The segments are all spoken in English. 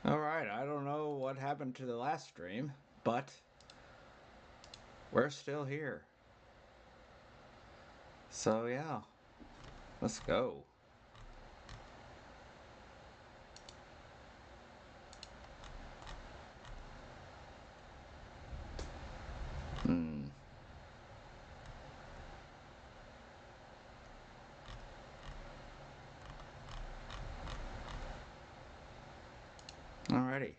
Alright, I don't know what happened to the last stream, but we're still here. So yeah, let's go. Hmm. Alrighty.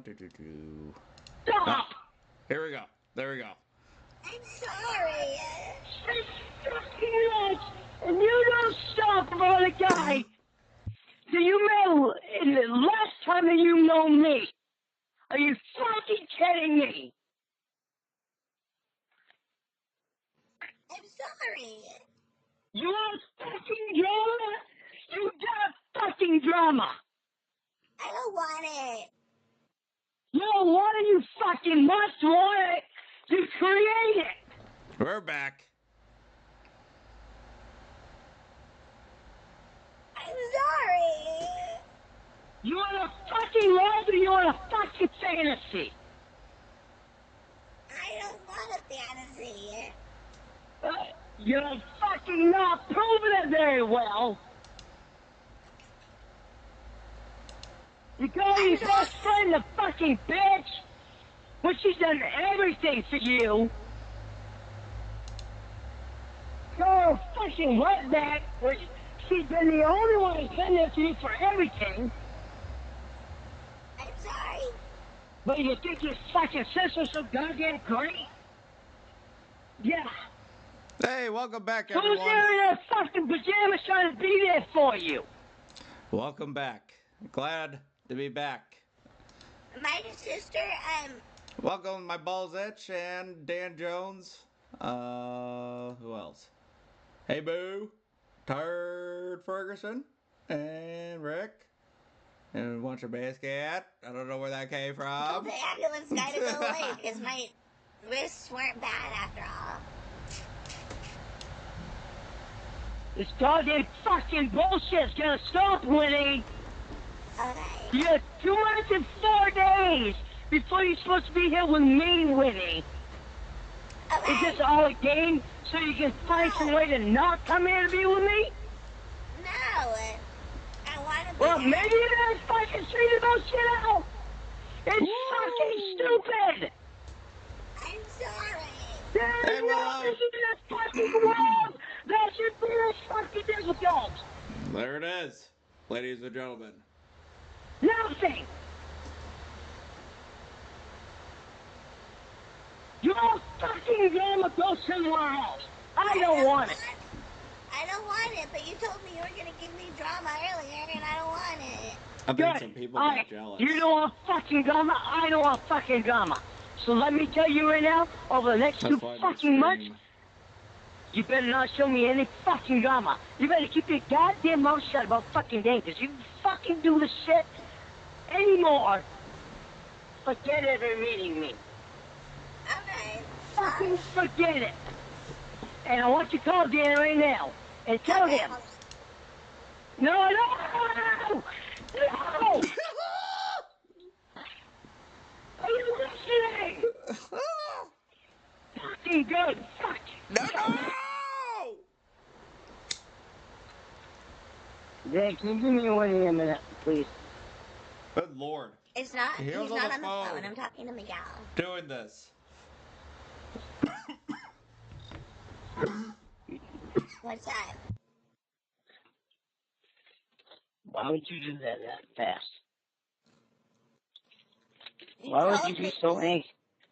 Do. Stop! Here we go. There we go. I'm sorry. It's fucking nuts, and you don't stop about a guy that you met in the last time that you know me. Are you fucking kidding me? I'm sorry. You want fucking drama? You got fucking drama. I don't want it. You don't want it, you fucking must want it. You create it. We're back. I'm sorry. You want a fucking life or you want a fucking fantasy? I don't want a fantasy. You're fucking not proving it very well. You call your best friend a fucking bitch when she's done everything for you. Call her a fucking wetback, which she's been the only one who's been there for you for everything. I'm sorry. But you think your fucking sister's so goddamn great? Yeah. Hey, welcome back, Who's everyone. there in their fucking pajamas trying to be there for you? Welcome back. Glad to be back. My sister, Welcome, my balls itch and Dan Jones. Who else? Hey, Boo, Turd Ferguson, and Rick, and a bunch of bass cat. I don't know where that came told from. the ambulance guy to go away because my wrists weren't bad after all. This goddamn fucking bullshit's gonna stop, Winnie. Okay. You have 2 months and 4 days before you're supposed to be here with me, Winnie. Okay. Is this all a game so you can find some way to not come here to be with me? No. I want to be Well, there. maybe you guys fucking figure those shit out. It's fucking stupid. I'm sorry. There's Hey, Willow. nothing in this fucking world that should be this fucking difficult. There it is, ladies and gentlemen. Nothing. Your fucking drama go somewhere else. I don't want it. I don't want it, but you told me you were going to give me drama earlier, and I don't want it. I think Good. some people All got right. jealous. You don't want fucking drama. I don't want fucking drama. So let me tell you right now, over the next That's 2 why fucking months, stream. you better not show me any fucking drama. You better keep your goddamn mouth shut about fucking things. If you fucking do this shit anymore, forget ever meeting me. Okay. Fucking forget it. And I want you to call Dan right now and tell Okay, him. No, no, no! Are you listening? Fucking good. Fuck. No! Dan, can you give me one in a minute, please? Good lord. It's not. He He's was not on on the the phone. phone. I'm talking to Miguel. Doing this. What's that? Why would you do that fast? You Why would told you be me. so anxious?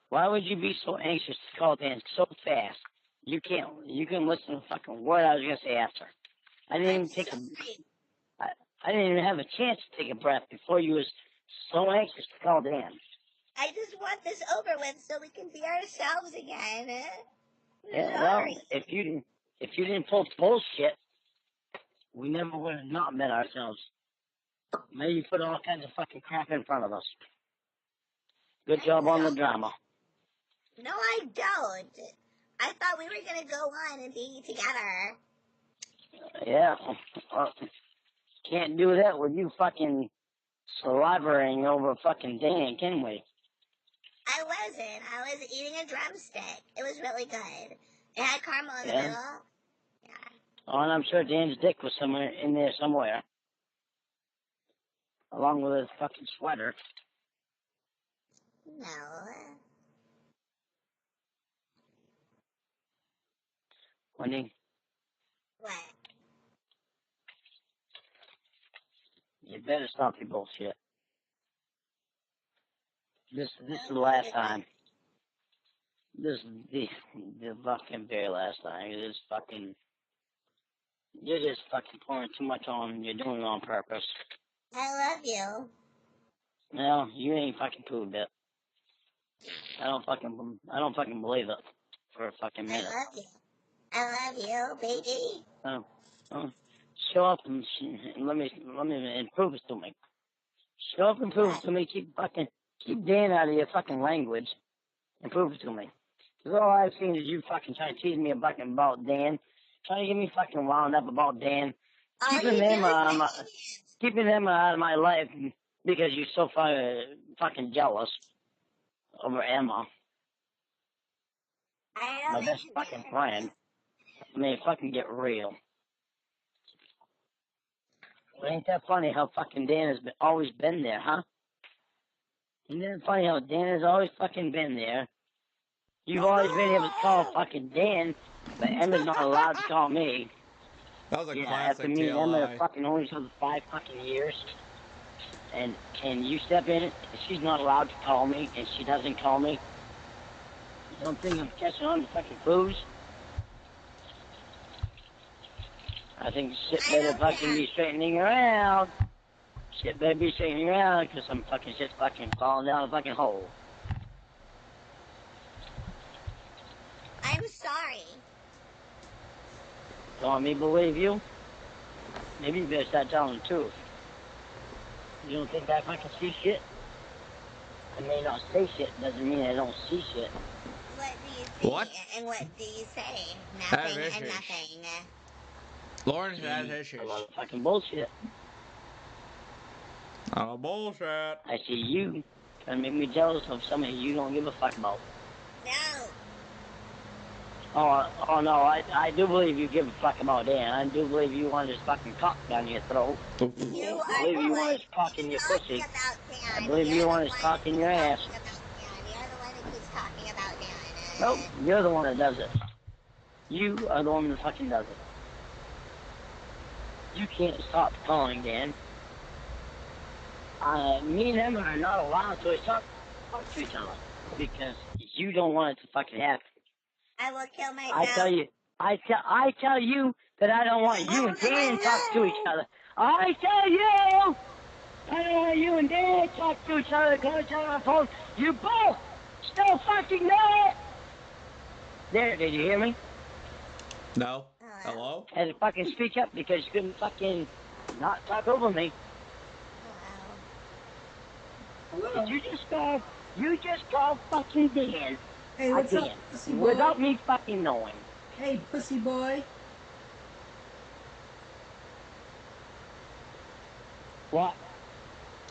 Why would you be so anxious to call Dan so fast? You can't. You can listen to fucking what I was gonna say after. I didn't I'm even take sorry. I didn't even have a chance to take a breath before you was so anxious to call Dan. I just want this over with so we can be ourselves again. Yeah, Sorry. well, if you didn't pull bullshit, we never would have not met ourselves. Maybe you put all kinds of fucking crap in front of us. Good job on the drama. No, I don't. I thought we were gonna go on and be together. Yeah, can't do that with you fucking Salivating over fucking Dan, can we? I wasn't. I was eating a drumstick. It was really good. It had caramel in the Yeah. middle. Yeah. Oh, and I'm sure Dan's dick was somewhere in there somewhere. Along with his fucking sweater. No. Wendy, What? you better stop your bullshit. This is the last time. This is the fucking very last time. It is fucking. You're just fucking pouring too much on. You're doing it on purpose. I love you. No, you ain't fucking proved it. I don't fucking believe it for a fucking I minute. love you. I love you, baby. Oh, show up and let me and prove it to me. Show up and prove it to me. Keep Dan out of your fucking language and prove it to me. Because all I've seen is you fucking trying to tease me about Dan, trying to get me fucking wound up about Dan, keeping them out of my life because you're so fucking jealous over Emma, my best fucking friend. I mean, fucking get real. Well, ain't that funny how fucking Dan has always been there, huh? Isn't that funny how Dan has always fucking been there? You've always been able to call fucking Dan, but Emma's not allowed to call me. That was a Yeah, classic after me and Emma TLI. have fucking known each other 5 fucking years. And you step in it, she's not allowed to call me, and she doesn't call me. You don't think I'm catching on to fucking booze? I think shit better fucking be straightening around. Shit better be straightening around, because I'm fucking just fucking falling down a fucking hole. I'm sorry. Don't want me to believe you? Maybe you better start telling the truth. You don't think I fucking see shit? I may not say shit, doesn't mean I don't see shit. What do you see? What? And what do you say? Have Nothing and issues. nothing. Lauren has issues. A lot of fucking bullshit. Oh, bullshit. I see you trying to make me jealous of somebody you don't give a fuck about. No. Oh no, I do believe you give a fuck about Dan. I do believe you want his fucking cock down your throat. You I are believe the you one want his cock in your pussy. talking about Dan. I believe you want his cock in your ass. You're the one who keeps talking about Dan. Nope, you're the one that does it. You are the one that fucking does it. You can't stop calling Dan. Me and Emma are not allowed to talk to each other because you don't want it to fucking happen. I will kill myself. I tell you that I don't want you and Dan to talk to each other. I tell you, I don't want you and Dan to talk to each other, call each other on the phone. You both still fucking know it. There, did you hear me? No. Hello? I had to fucking speak up because you couldn't fucking not talk over me. Hello. You just called fucking Dan. Hey, what's again, up, pussy boy? without me fucking knowing. Hey, pussy boy. What?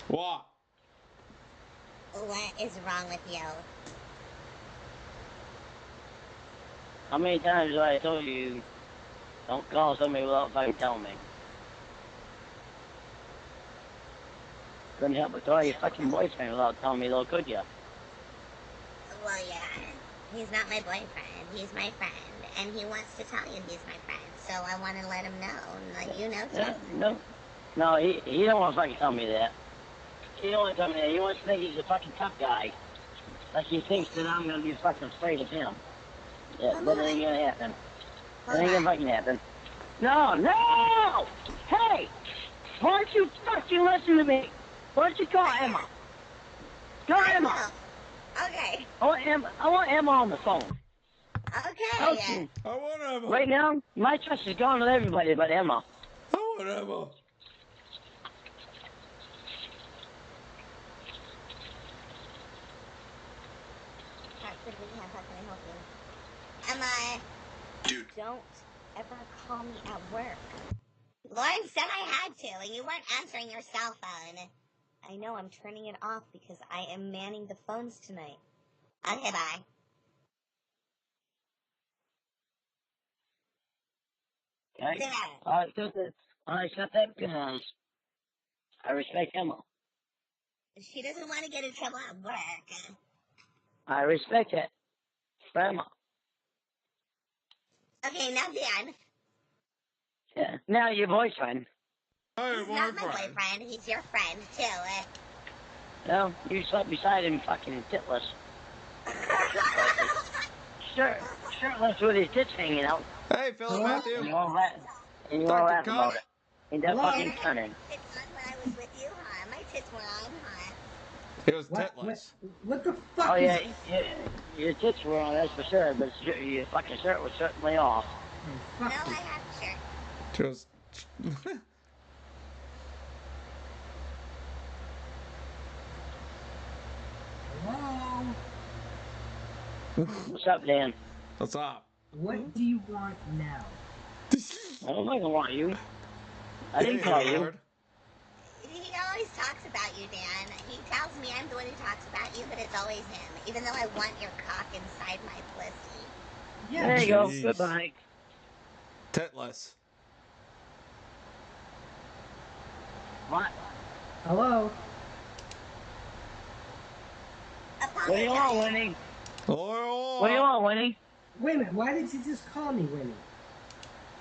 What? What is wrong with you? How many times have I told you, don't call somebody without fucking telling me? Couldn't help but call your fucking boyfriend without telling me though, could ya? Well, yeah. He's not my boyfriend. He's my friend. And he wants to tell you he's my friend. So I want to let him know. And let you know, too. No, he don't want to fucking tell me that. He don't want to tell me that. He wants to think he's a fucking tough guy. Like he thinks that I'm going to be fucking afraid of him. Yeah, that ain't going to happen. That ain't going to fucking happen. No! Hey! Why don't you fucking listen to me? Why don't you call Emma? Call Emma! Okay. I want Emma on the phone. Okay. I want Emma. Right now, my trust is gone with everybody but Emma. I want Emma. How can I help you? Emma. Dude. Don't ever call me at work. Lauren said I had to, and you weren't answering your cell phone. I know, I'm turning it off because I am manning the phones tonight. Okay, bye. Okay? Yeah. I accept that because I respect Emma. She doesn't want to get in trouble at work. I respect it. For Emma. Okay, now Dan. Yeah. Now your boyfriend. Hey, He's not my boyfriend. He's your friend, too. Well, you slept beside him fucking titless. Shirtless with his tits hanging out. Hey, Philip Matthew. And you all laugh. And you all Dr. laugh Cunt. about it. Ain't that Hello? fucking cunning? It's on when I was with you, huh? My tits were on, huh? It was What titless. the fuck Oh is... yeah, your tits were on, that's for sure, but your fucking shirt was certainly off. Oh, No, fuck I you. have a shirt. She was. Hello? What's up, Dan? What's up? What do you want now? I don't think I want you. I didn't call you. Lord. He always talks about you, Dan. He tells me I'm the one who talks about you, but it's always him. Even though I want your cock inside my pussy. Yeah. There you go. Jeez. Goodbye. Titless. What? Hello? What do you want, Apologize. Winnie? Oh, What do you want, Winnie? Wait a minute, why did you just call me Winnie?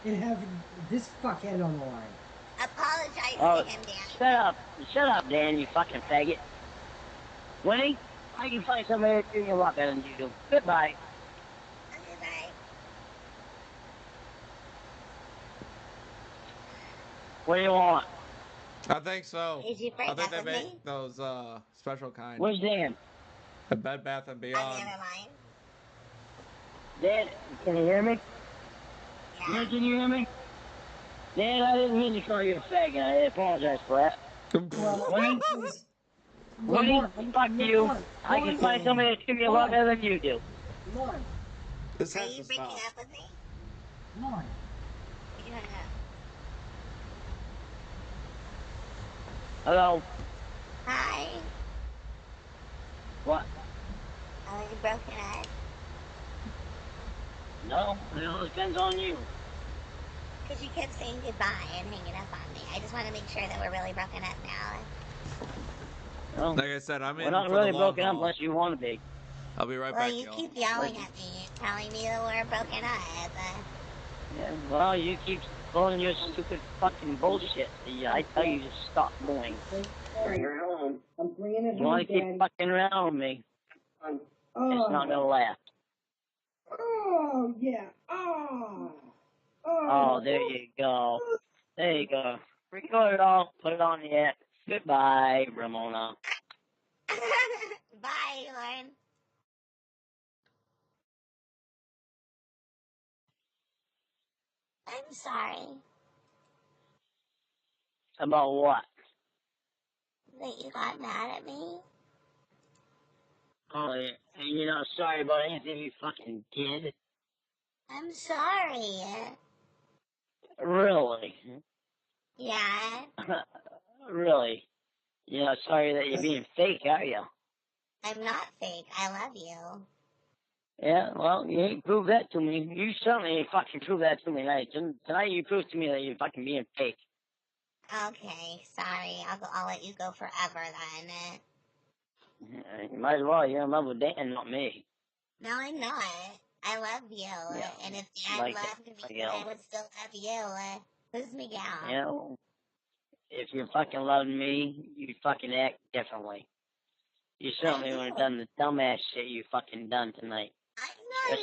And have this fuckhead on the line? Apologize Oh, to him, Dan. shut up. Shut up, Dan, you fucking faggot. Winnie, I can find somebody to do you a lot better than you do. Goodbye. Okay, bye. What do you want? I think so. Did you break I think up they with make me? those special kind. Where's Dan? The Bed Bath and On the Beyond. other line? Dan, can you hear me? Yeah. Dan, can you hear me? Dan, I didn't mean to call you a faggot. I apologize for that. Winnie? Winnie, fuck you. I can find somebody to give you a lot better than you do. Lauren, This Are has you to breaking stop. up with me? Lauren. You hung up. Hello? Hi. What? Are you broken up? No, it all depends on you. Because you kept saying goodbye and hanging up on me. I just want to make sure that we're really broken up now. Well, Like I said, I'm we're in not for really the long broken up haul. unless you want to be. I'll be right Well, back, you y'all. keep yelling at me, telling me that we're broken up. Yeah, well, you keep pulling your stupid fucking bullshit. Yeah, I tell you to stop going. Bring her home. I'm bringing it You want home, to keep Daddy. fucking around with me, it's not gonna last. Oh, yeah. Oh. Oh, there you go. There you go. Record it all, put it on the app. Goodbye, Ramona. Bye, Lauren. I'm sorry About what? that you got mad at me. Oh, yeah. And you're not sorry about anything you fucking did? I'm sorry. Really? Yeah, Really? You're not sorry that you're being fake, are you? I'm not fake. I love you. Yeah, well, you ain't proved that to me. You certainly ain't fucking proved that to me tonight. Tonight you proved to me that you're fucking being fake. Okay, sorry. I'll let you go forever then. You might as well. You're in love with Dan, not me. No, I'm not. I love you. Yeah, And if Dad like loved me, Miguel. I would still love you. Who's Miguel? You know, if you fucking loved me, you'd fucking act differently. You certainly would have done the dumbass shit you fucking done tonight. I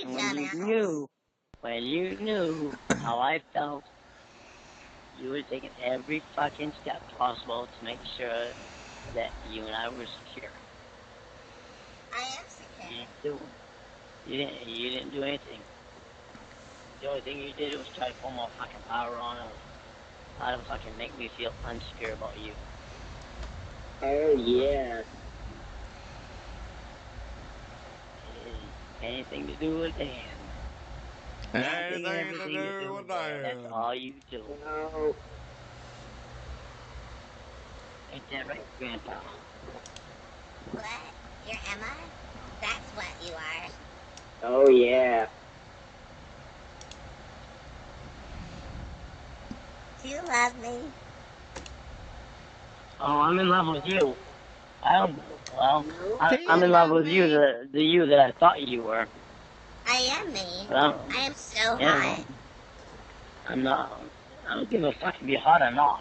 know Especially you when you knew how I felt, you would have taken every fucking step possible to make sure that you and I were secure. I am secure. You didn't do anything. The only thing you did was try to pull more fucking power on us. Try to fucking make me feel unsecure about you. Oh yeah. Anything to do with Dan. Anything to do with Dan. Dan. That's all you do. Ain't that right, Grandpa? What? You're Emma? That's what you are. Oh, yeah. Do you love me? Oh, I'm in love with you. I don't. Well, Do you I'm in love love with you, me? the you that I thought you were. I am me. But I don't. I am so Yeah, hot. I'm not. I don't give a fuck if you're hot or not.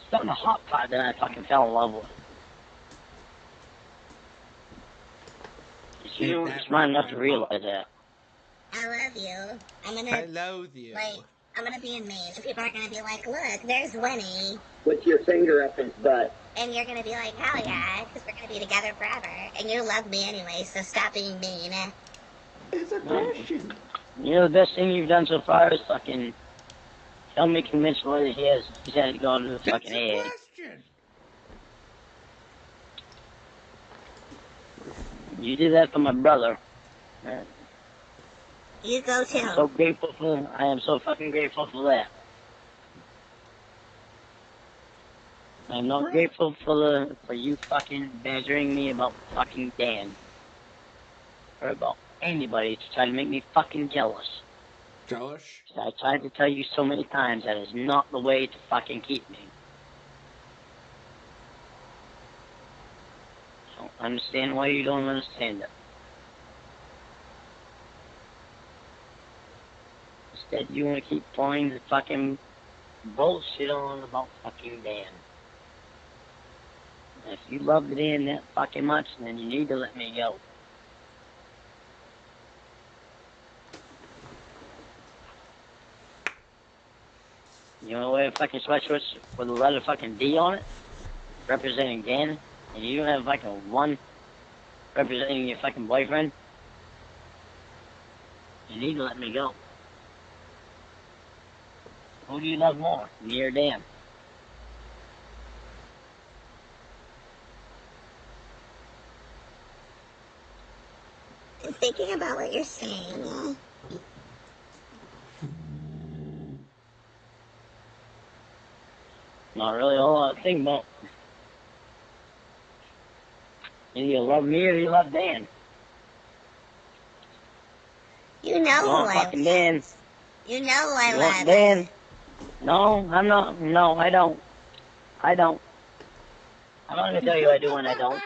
It's not the hot part that I fucking fell in love with. You Ain't were that smart right, enough to Grandpa? realize that. I love you. I'm I gonna, loathe you. like, I'm gonna be in Maine. People are gonna be like, look, there's Winnie. With your finger up his butt. And you're gonna be like, hell yeah, because we're gonna be together forever. And you love me anyway, so stop being mean. It's a question. You know, the best thing you've done so far is fucking help me convince Lloyd that he's had to go to the fucking It's a AA. question. You did that for my brother. You go too. I'm so grateful for. I am so fucking grateful for that. I'm not grateful for you fucking badgering me about fucking Dan. Or about anybody to try to make me fucking jealous. Jealous? I tried to tell you so many times that is not the way to fucking keep me. I don't understand why you don't understand it. Instead, you want to keep pouring the fucking bullshit on about fucking Dan. And if you love Dan that fucking much, then you need to let me go. You want to wear fucking sweatshirts with a letter fucking D on it, representing Dan, and you don't have fucking one representing your fucking boyfriend? You need to let me go. Who do you love more, me or Dan? I'm thinking about what you're saying. Not really a whole lot to think about. Either you love me or you love Dan. You know You who want I fucking love. Dan? You know who I You love. want Dan? No, I'm not. No, I don't. I don't. I'm not gonna tell you I do when I don't.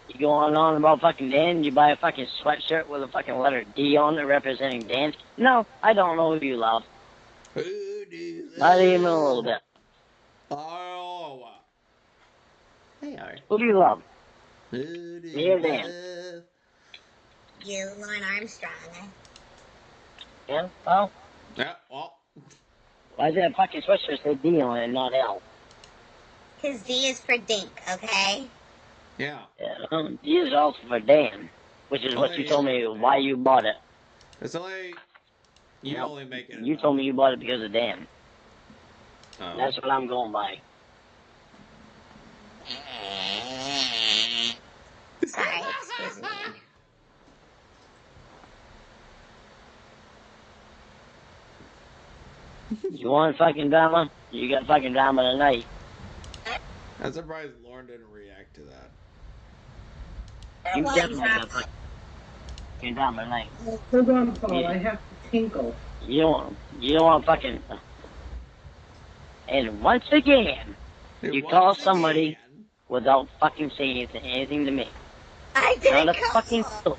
You go on about fucking Dan, you buy a fucking sweatshirt with a fucking letter D on it representing Dan. No, I don't know who you love. Who do you Not love? even a little bit. Oh. Hey, Art. Who do you love? Who do Me you or Dan? love? You, Lauren Armstrong. Yeah, well, Yeah, well. why does that fucking sweatshirt say D on it and not L? Because D is for dink, okay? Yeah. Yeah, D is also for Dan, which is what you told me why you bought it. It's only... You Yep. only make it You told me you bought it because of Dan. Oh. That's what I'm going by. Sorry, excuse me. You want fucking drama? You got fucking drama tonight. I'm surprised Lauren didn't react to that. You What definitely drama? got fucking drama tonight. Hold on, Paul. I have to tinkle. You don't want fucking... And once again, you call somebody without fucking saying anything to me. I didn't Not a fucking call. clue.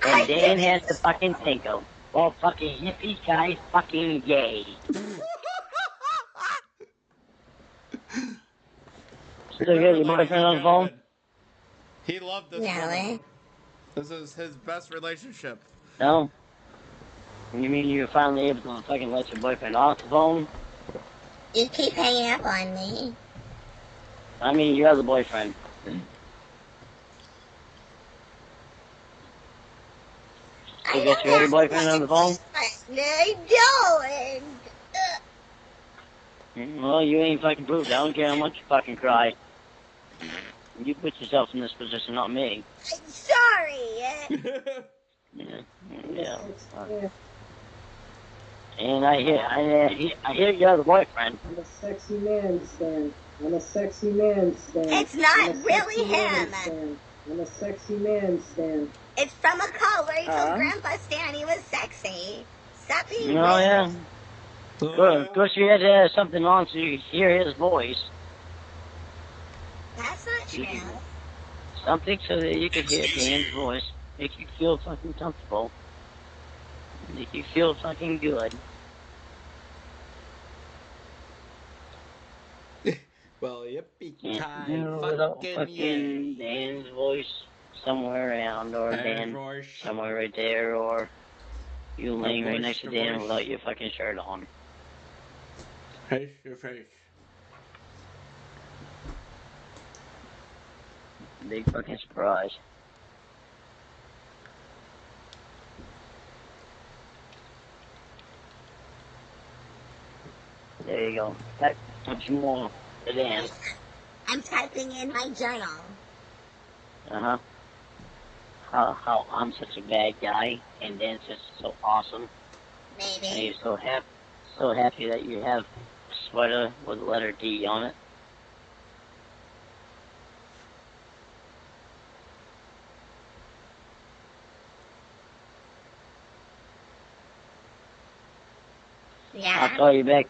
And Dan has to fucking tinkle. Well, fucking hippie guy fucking gay. Still got your boyfriend on the phone? He loved this No, woman. This is his best relationship. No? You mean you're finally able to fucking let your boyfriend off the phone? you keep hanging up on me. I mean your other boyfriend. You got your other boyfriend on the phone? I don't. Well, you ain't fucking proved it. I don't care how much you fucking cry. You put yourself in this position, not me. I'm sorry. Yeah. And I hear you're the boyfriend. I'm a sexy man, Stan. I'm a sexy man, Stan. It's not really him. I'm a sexy man, Stan. It's from a call where he told Grandpa Stan he was sexy. Stop being Oh, rude. yeah. Of course, you had to have something on so you could hear his voice. That's not true. Something so that you could hear Dan's voice. Make you feel fucking comfortable. Make you feel fucking good. Well, yippee Can't ki do without fucking fucking yay. Dan's voice somewhere around, or Dan voice. somewhere right there, or you laying right voice, next to your Dan voice. without your fucking shirt on. Face to face. Big fucking surprise. There you go. Type much more to Dan. I'm typing in my journal. Uh-huh. How I'm such a bad guy and Dan's just so awesome. And Maybe. you're so happy that you have a sweater with the letter D on it. Yeah. I'll call you back.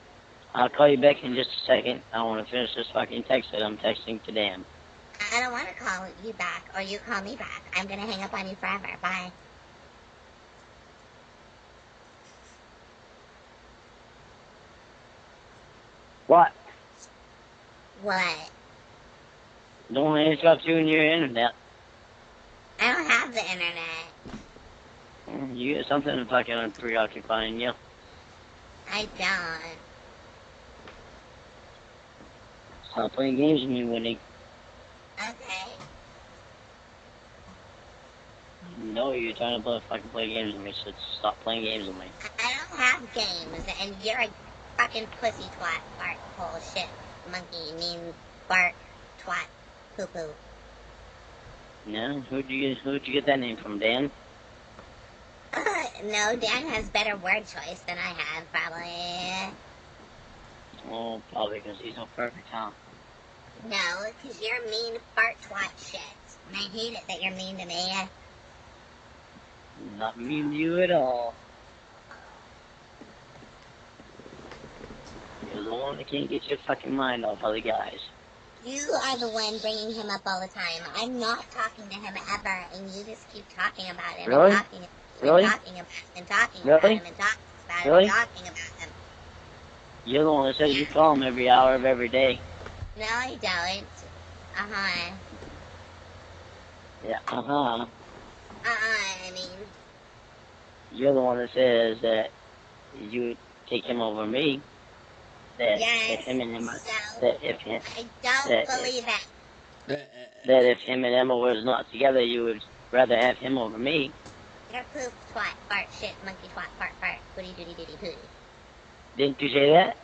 I'll call you back in just a second. I want to finish this fucking text that I'm texting to Dan. I don't want to call you back, or you call me back. I'm gonna hang up on you forever. Bye. What? What? Don't want to interrupt you in your internet. I don't have the internet. You got something fucking preoccupying you. I don't. Stop playing games with me, Winnie. Okay. No, you're trying to play games with me, so stop playing games with me. I don't have games, and you're a fucking pussy twat, fart, bullshit, monkey, mean, bark, twat, poo poo. No? Who'd you get that name from, Dan? No, Dan has better word choice than I have, probably. Oh, probably because he's so perfect, huh? No, because you're mean fart twat shit. And I hate it that you're mean to me. Not mean to you at all. You're the one that can't get your fucking mind off other guys. You are the one bringing him up all the time. I'm not talking to him ever, and you just keep talking about him. Really? And talking, Really? And talking about him, and talking about Really? him, and talking about Really? him, and talking about him. You're the one that says you call him every hour of every day. No, I don't. Uh-huh. Yeah, uh-huh. I mean, You're the one that says that you would take him over me. That yes. if him and him, So, that if him, I don't that- believe it. that if him and Emma was not together, you would rather have him over me. You're poop, twat, fart, shit, monkey, twat, fart, fart, booty, doody, doody, pooty. Didn't you say that?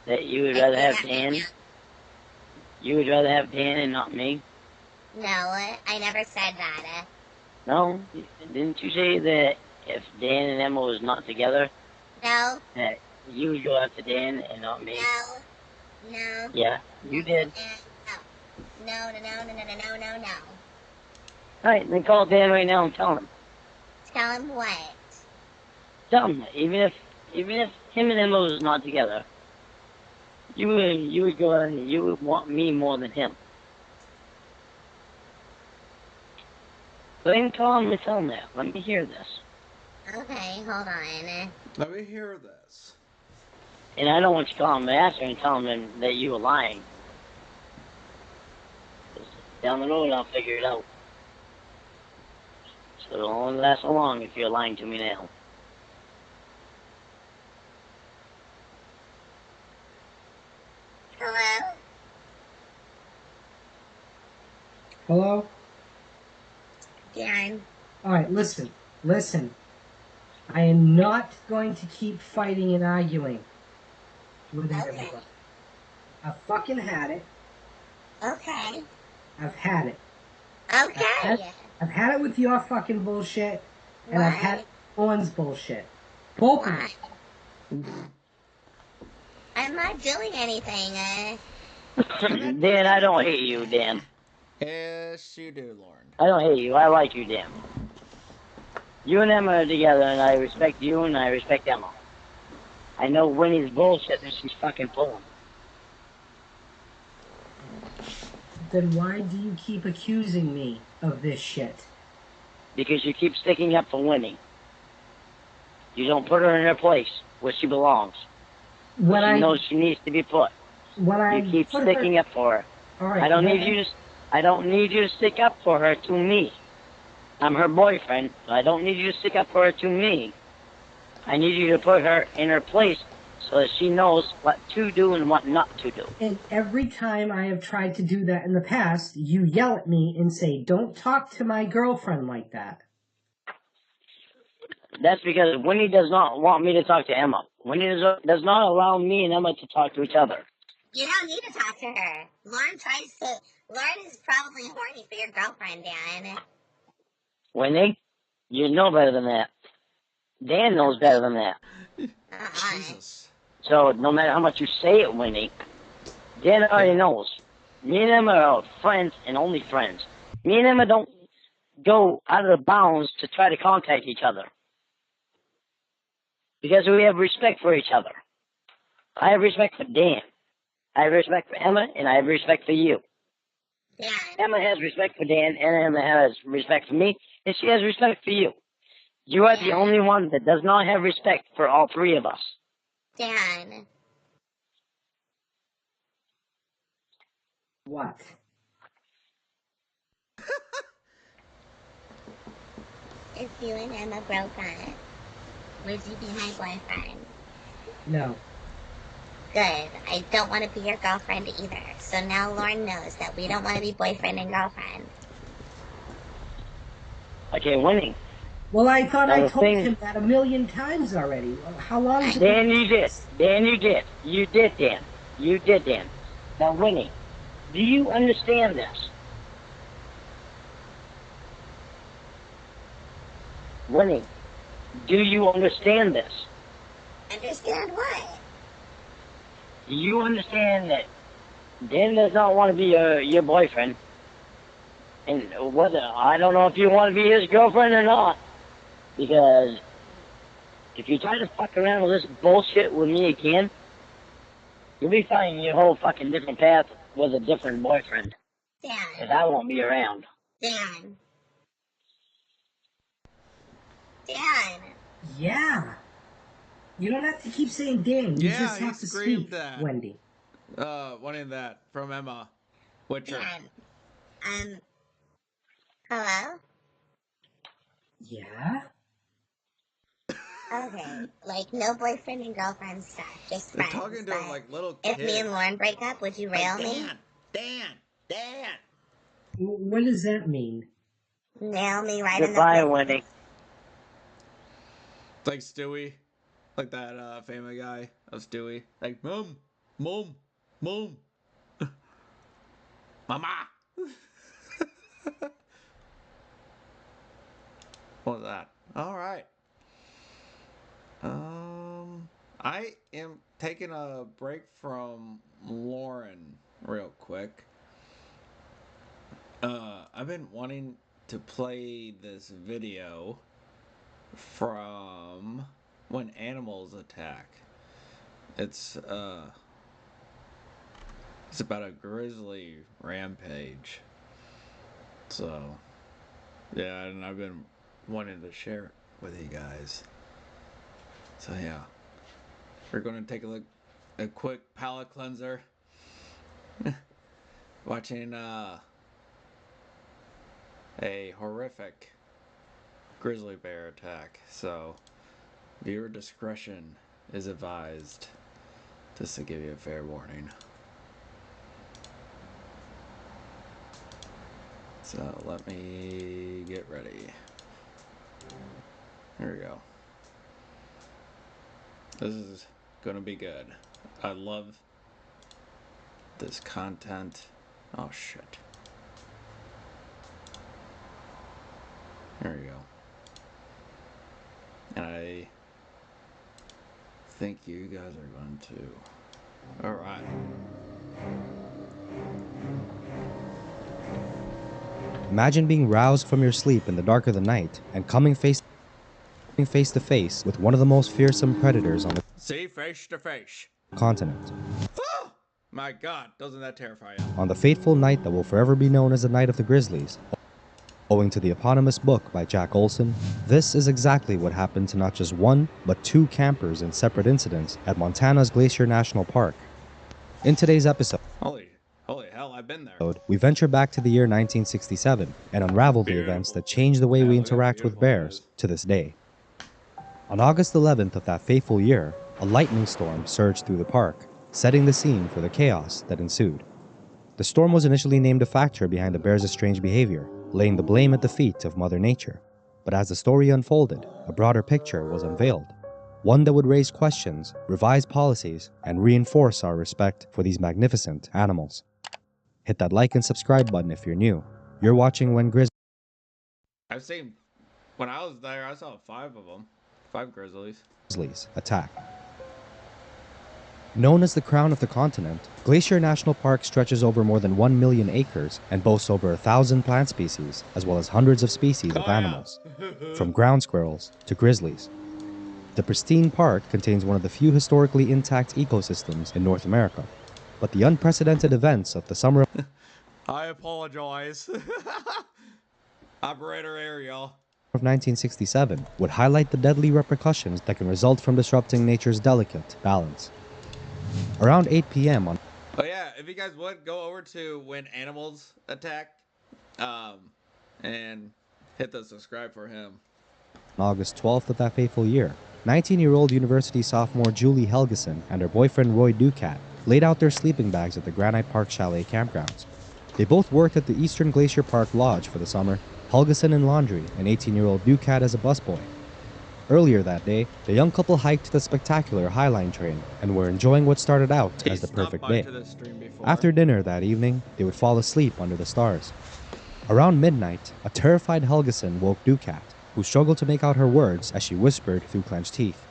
That you would rather have Dan? You would rather have Dan and not me? No, I never said that. No? Didn't you say that if Dan and Emma was not together, No, that you would go after Dan and not me? no. Yeah, you did. No. Alright, then call Dan right now and tell him. Tell him what? Tell him that even if him and Emma was not together, you would want me more than him. Go ahead and call him and tell him that. Let me hear this. Okay, hold on. Let me hear this. And I don't want you to call him after and tell him that you were lying. Down the road, I'll figure it out. So it'll only last so long if you're lying to me now. Hello? Hello? Dan. Alright, listen. I am not going to keep fighting and arguing with everybody. I've fucking had it. Okay. I've had it. Okay. I've had it with your fucking bullshit, and I've had it with Owen's bullshit. Both of them. I'm not doing anything. Dan, I don't hate you, Dan. Yes, you do, Lauren. I don't hate you. I like you, Dan. You and Emma are together, and I respect you, and I respect Emma. I know Winnie's bullshit that she's fucking pulling. Then why do you keep accusing me of this shit? Because you keep sticking up for Winnie. You don't put her in her place where she belongs. When she I knows she needs to be put. when I You keep put sticking her, up for her. all right, I don't when need you to. I don't need you to stick up for her to me. I'm her boyfriend, so I don't need you to stick up for her to me. I need you to put her in her place so that she knows what to do and what not to do. And every time I have tried to do that in the past, you yell at me and say, "Don't talk to my girlfriend like that." That's because Winnie does not want me to talk to Emma. Winnie does not allow me and Emma to talk to each other. You don't need to talk to her. Lauren is probably horny for your girlfriend, Dan. Winnie, you know better than that. Dan knows better than that. Jesus. So no matter how much you say it, Winnie, Dan already knows. Me and Emma are friends and only friends. Me and Emma don't go out of the bounds to try to contact each other. Because we have respect for each other. I have respect for Dan. I have respect for Emma, and I have respect for you. Dan. Emma has respect for Dan, and Emma has respect for me, and she has respect for you. You are the only one that does not have respect for all three of us. Dan. What? If you and Emma broke up, would you be my boyfriend? No. Good. I don't want to be your girlfriend either. So now Lauren knows that we don't want to be boyfriend and girlfriend. Okay, Winnie. Well, I thought Now I the told thing- him that a million times already. How long is it? Dan, you did. Dan, you did. You did, Dan. You did, Dan. Now, Winnie, do you understand this? Winnie, do you understand this? Understand what? Do you understand that Dan does not want to be your boyfriend? And whether, I don't know if you want to be his girlfriend or not. Because if you try to fuck around with this bullshit with me again, you'll be finding your whole fucking different path with a different boyfriend. Dan. Because I won't be around. Dan. Dan. Yeah. You don't have to keep saying Dan. You Yeah, just he have to screamed speak, that. Wendy. Wanting that from Emma. Witcher. Dan. Hello? Yeah? Okay, like no boyfriend and girlfriend stuff, just They're friends. talking to but him like little if kids. me and Lauren break up, would you rail me? Dan. What does that mean? Nail me right in the Goodbye, pussy. Wendy. It's like Stewie. Like that famous guy of Stewie. Like, Mom. Mama. What was that? Alright. I am taking a break from Lauren real quick. I've been wanting to play this video from When Animals Attack. It's about a grizzly rampage. So, yeah, and I've been wanting to share it with you guys. So yeah, we're going to take a quick palate cleanser. Watching a horrific grizzly bear attack. So viewer discretion is advised, just to give you a fair warning. So let me get ready. Here we go. This is gonna be good. I love this content. Oh shit. There we go. And I think you guys are going to. Alright. Imagine being roused from your sleep in the dark of the night and coming face to face with one of the most fearsome predators on the See, face to face. continent. My God, doesn't that terrify you? On the fateful night that will forever be known as the Night of the Grizzlies, owing to the eponymous book by Jack Olson, this is exactly what happened to not just one, but two campers in separate incidents at Montana's Glacier National Park. In today's episode, Holy hell, I've been there. we venture back to the year 1967 and unravel the events that changed the way we interact with bears to this day. On August 11th of that fateful year, a lightning storm surged through the park, setting the scene for the chaos that ensued. The storm was initially named a factor behind the bears' strange behavior, laying the blame at the feet of Mother Nature. But as the story unfolded, a broader picture was unveiled, one that would raise questions, revise policies, and reinforce our respect for these magnificent animals. Hit that like and subscribe button if you're new. You're watching When I've seen, when I was there, I saw 5 of them. 5 grizzlies. Grizzlies Attack. Known as the crown of the continent, Glacier National Park stretches over more than 1 million acres and boasts over 1,000 plant species, as well as hundreds of species of animals, from ground squirrels to grizzlies. The pristine park contains one of the few historically intact ecosystems in North America, but the unprecedented events of the summer I apologize. Operator Ariel. of 1967 would highlight the deadly repercussions that can result from disrupting nature's delicate balance. Around 8 p.m. on Oh yeah, if you guys would go over to When Animals Attack, and hit the subscribe for him. August 12th of that fateful year, 19-year-old university sophomore Julie Helgeson and her boyfriend Roy Ducat laid out their sleeping bags at the Granite Park Chalet campgrounds. They both worked at the Eastern Glacier Park Lodge for the summer, Helgeson in laundry and 18-year-old Ducat as a busboy. Earlier that day, the young couple hiked the spectacular Highline train and were enjoying what started out as the perfect day. After dinner that evening, they would fall asleep under the stars. Around midnight, a terrified Helgeson woke Ducat, who struggled to make out her words as she whispered through clenched teeth.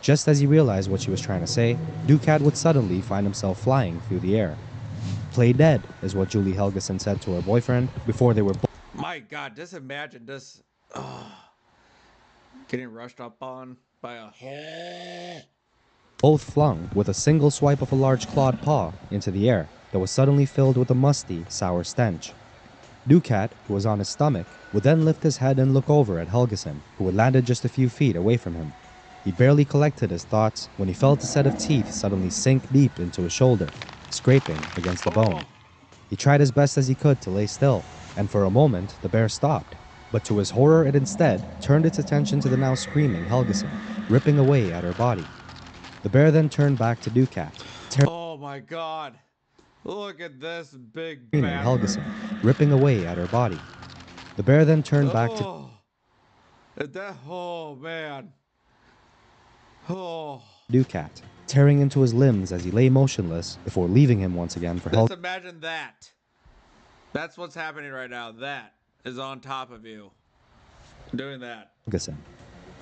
Just as he realized what she was trying to say, Ducat would suddenly find himself flying through the air. "Play dead," is what Julie Helgeson said to her boyfriend before they were My God, just imagine this. Getting rushed up on by a... both flung with a single swipe of a large clawed paw into the air that was suddenly filled with a musty, sour stench. Ducat, who was on his stomach, would then lift his head and look over at Helgeson, who had landed just a few feet away from him. He barely collected his thoughts when he felt a set of teeth suddenly sink deep into his shoulder, scraping against the bone. He tried as best as he could to lay still, and for a moment the bear stopped. But to his horror, it instead turned its attention to the now screaming Helgeson, ripping away at her body. The bear then turned back to Ducat, Oh my God. Look at this big screaming bastard. Helgeson, ripping away at her body. The bear then turned back to Oh man. Oh. Ducat, tearing into his limbs as he lay motionless before leaving him once again for Just imagine that. That's what's happening right now. That is on top of you. Doing that. Helgeson.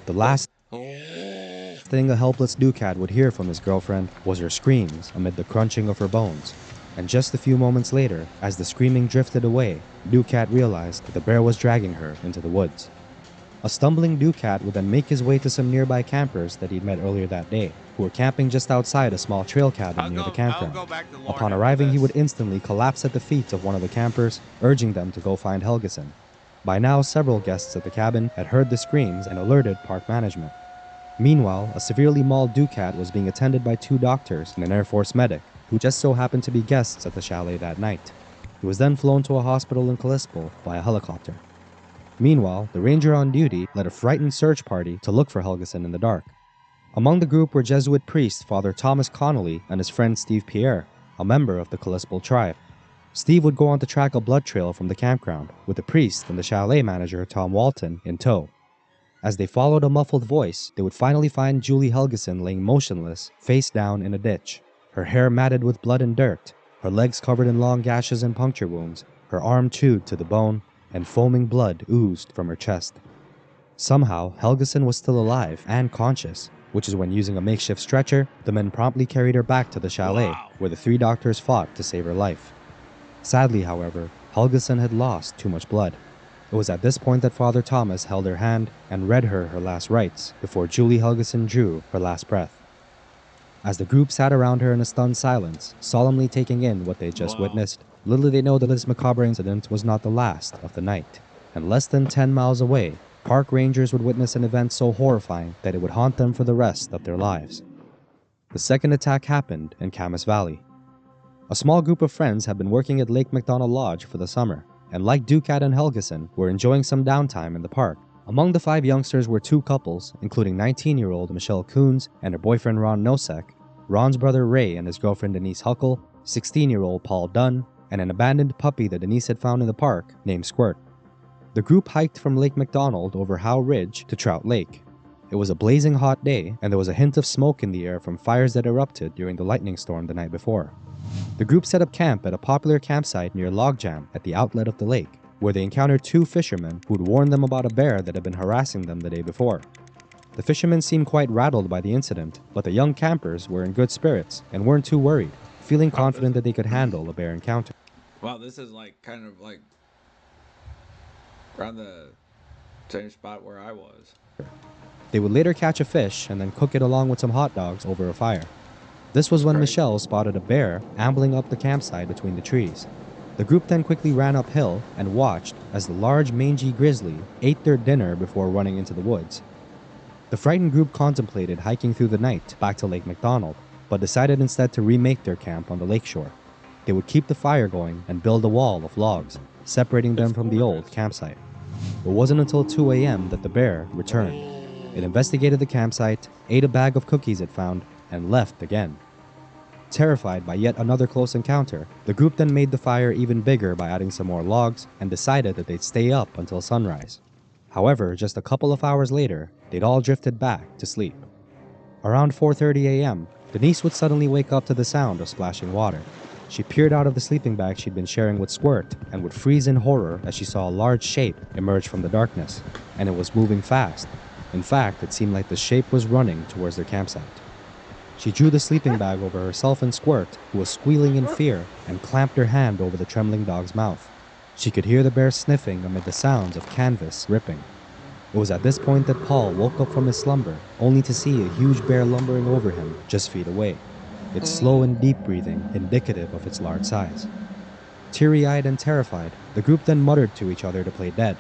The last thing a helpless Ducat would hear from his girlfriend was her screams amid the crunching of her bones. And just a few moments later, as the screaming drifted away, Ducat realized that the bear was dragging her into the woods. A stumbling Ducat would then make his way to some nearby campers that he'd met earlier that day, who were camping just outside a small trail cabin near the campground. Upon arriving, he would instantly collapse at the feet of one of the campers, urging them to go find Helgeson. By now, several guests at the cabin had heard the screams and alerted park management. Meanwhile, a severely mauled Ducat was being attended by 2 doctors and an Air Force medic, who just so happened to be guests at the chalet that night. He was then flown to a hospital in Kalispell by a helicopter. Meanwhile, the ranger on duty led a frightened search party to look for Helgeson in the dark. Among the group were Jesuit priest Father Thomas Connolly and his friend Steve Pierre, a member of the Kalispell tribe. Steve would go on to track a blood trail from the campground, with the priest and the chalet manager Tom Walton in tow. As they followed a muffled voice, they would finally find Julie Helgeson laying motionless, face down in a ditch, her hair matted with blood and dirt, her legs covered in long gashes and puncture wounds, her arm chewed to the bone, and foaming blood oozed from her chest. Somehow, Helgeson was still alive and conscious, which is when, using a makeshift stretcher, the men promptly carried her back to the chalet, where the 3 doctors fought to save her life. Sadly, however, Helgeson had lost too much blood. It was at this point that Father Thomas held her hand and read her last rites before Julie Helgeson drew her last breath. As the group sat around her in a stunned silence, solemnly taking in what they just witnessed, little did they know that this macabre incident was not the last of the night. And less than 10 miles away, park rangers would witness an event so horrifying that it would haunt them for the rest of their lives. The second attack happened in Camas Valley. A small group of friends had been working at Lake McDonald Lodge for the summer, and like Ducat and Helgeson, were enjoying some downtime in the park. Among the 5 youngsters were 2 couples, including 19-year-old Michelle Coons and her boyfriend Ron Nosek, Ron's brother Ray and his girlfriend Denise Huckle, 16-year-old Paul Dunn, and an abandoned puppy that Denise had found in the park named Squirt. The group hiked from Lake McDonald over Howe Ridge to Trout Lake. It was a blazing hot day, and there was a hint of smoke in the air from fires that erupted during the lightning storm the night before. The group set up camp at a popular campsite near Logjam at the outlet of the lake, where they encountered 2 fishermen who'd warned them about a bear that had been harassing them the day before. The fishermen seemed quite rattled by the incident, but the young campers were in good spirits and weren't too worried, feeling confident that they could handle a bear encounter. Wow, this is like kind of like around the same spot where I was. They would later catch a fish and then cook it along with some hot dogs over a fire. This was when Michelle spotted a bear ambling up the campsite between the trees. The group then quickly ran uphill and watched as the large mangy grizzly ate their dinner before running into the woods. The frightened group contemplated hiking through the night back to Lake McDonald, but decided instead to remake their camp on the lakeshore. They would keep the fire going and build a wall of logs, separating them from the old campsite. It wasn't until 2 a.m. that the bear returned. It investigated the campsite, ate a bag of cookies it found, and left again. Terrified by yet another close encounter, the group then made the fire even bigger by adding some more logs and decided that they'd stay up until sunrise. However, just a couple of hours later, they'd all drifted back to sleep. Around 4:30 a.m., Denise would suddenly wake up to the sound of splashing water. She peered out of the sleeping bag she'd been sharing with Squirt and would freeze in horror as she saw a large shape emerge from the darkness, and it was moving fast. In fact, it seemed like the shape was running towards their campsite. She drew the sleeping bag over herself and Squirt, who was squealing in fear, and clamped her hand over the trembling dog's mouth. She could hear the bear sniffing amid the sounds of canvas ripping. It was at this point that Paul woke up from his slumber, only to see a huge bear lumbering over him just feet away, its slow and deep breathing indicative of its large size. Teary-eyed and terrified, the group then muttered to each other to play dead.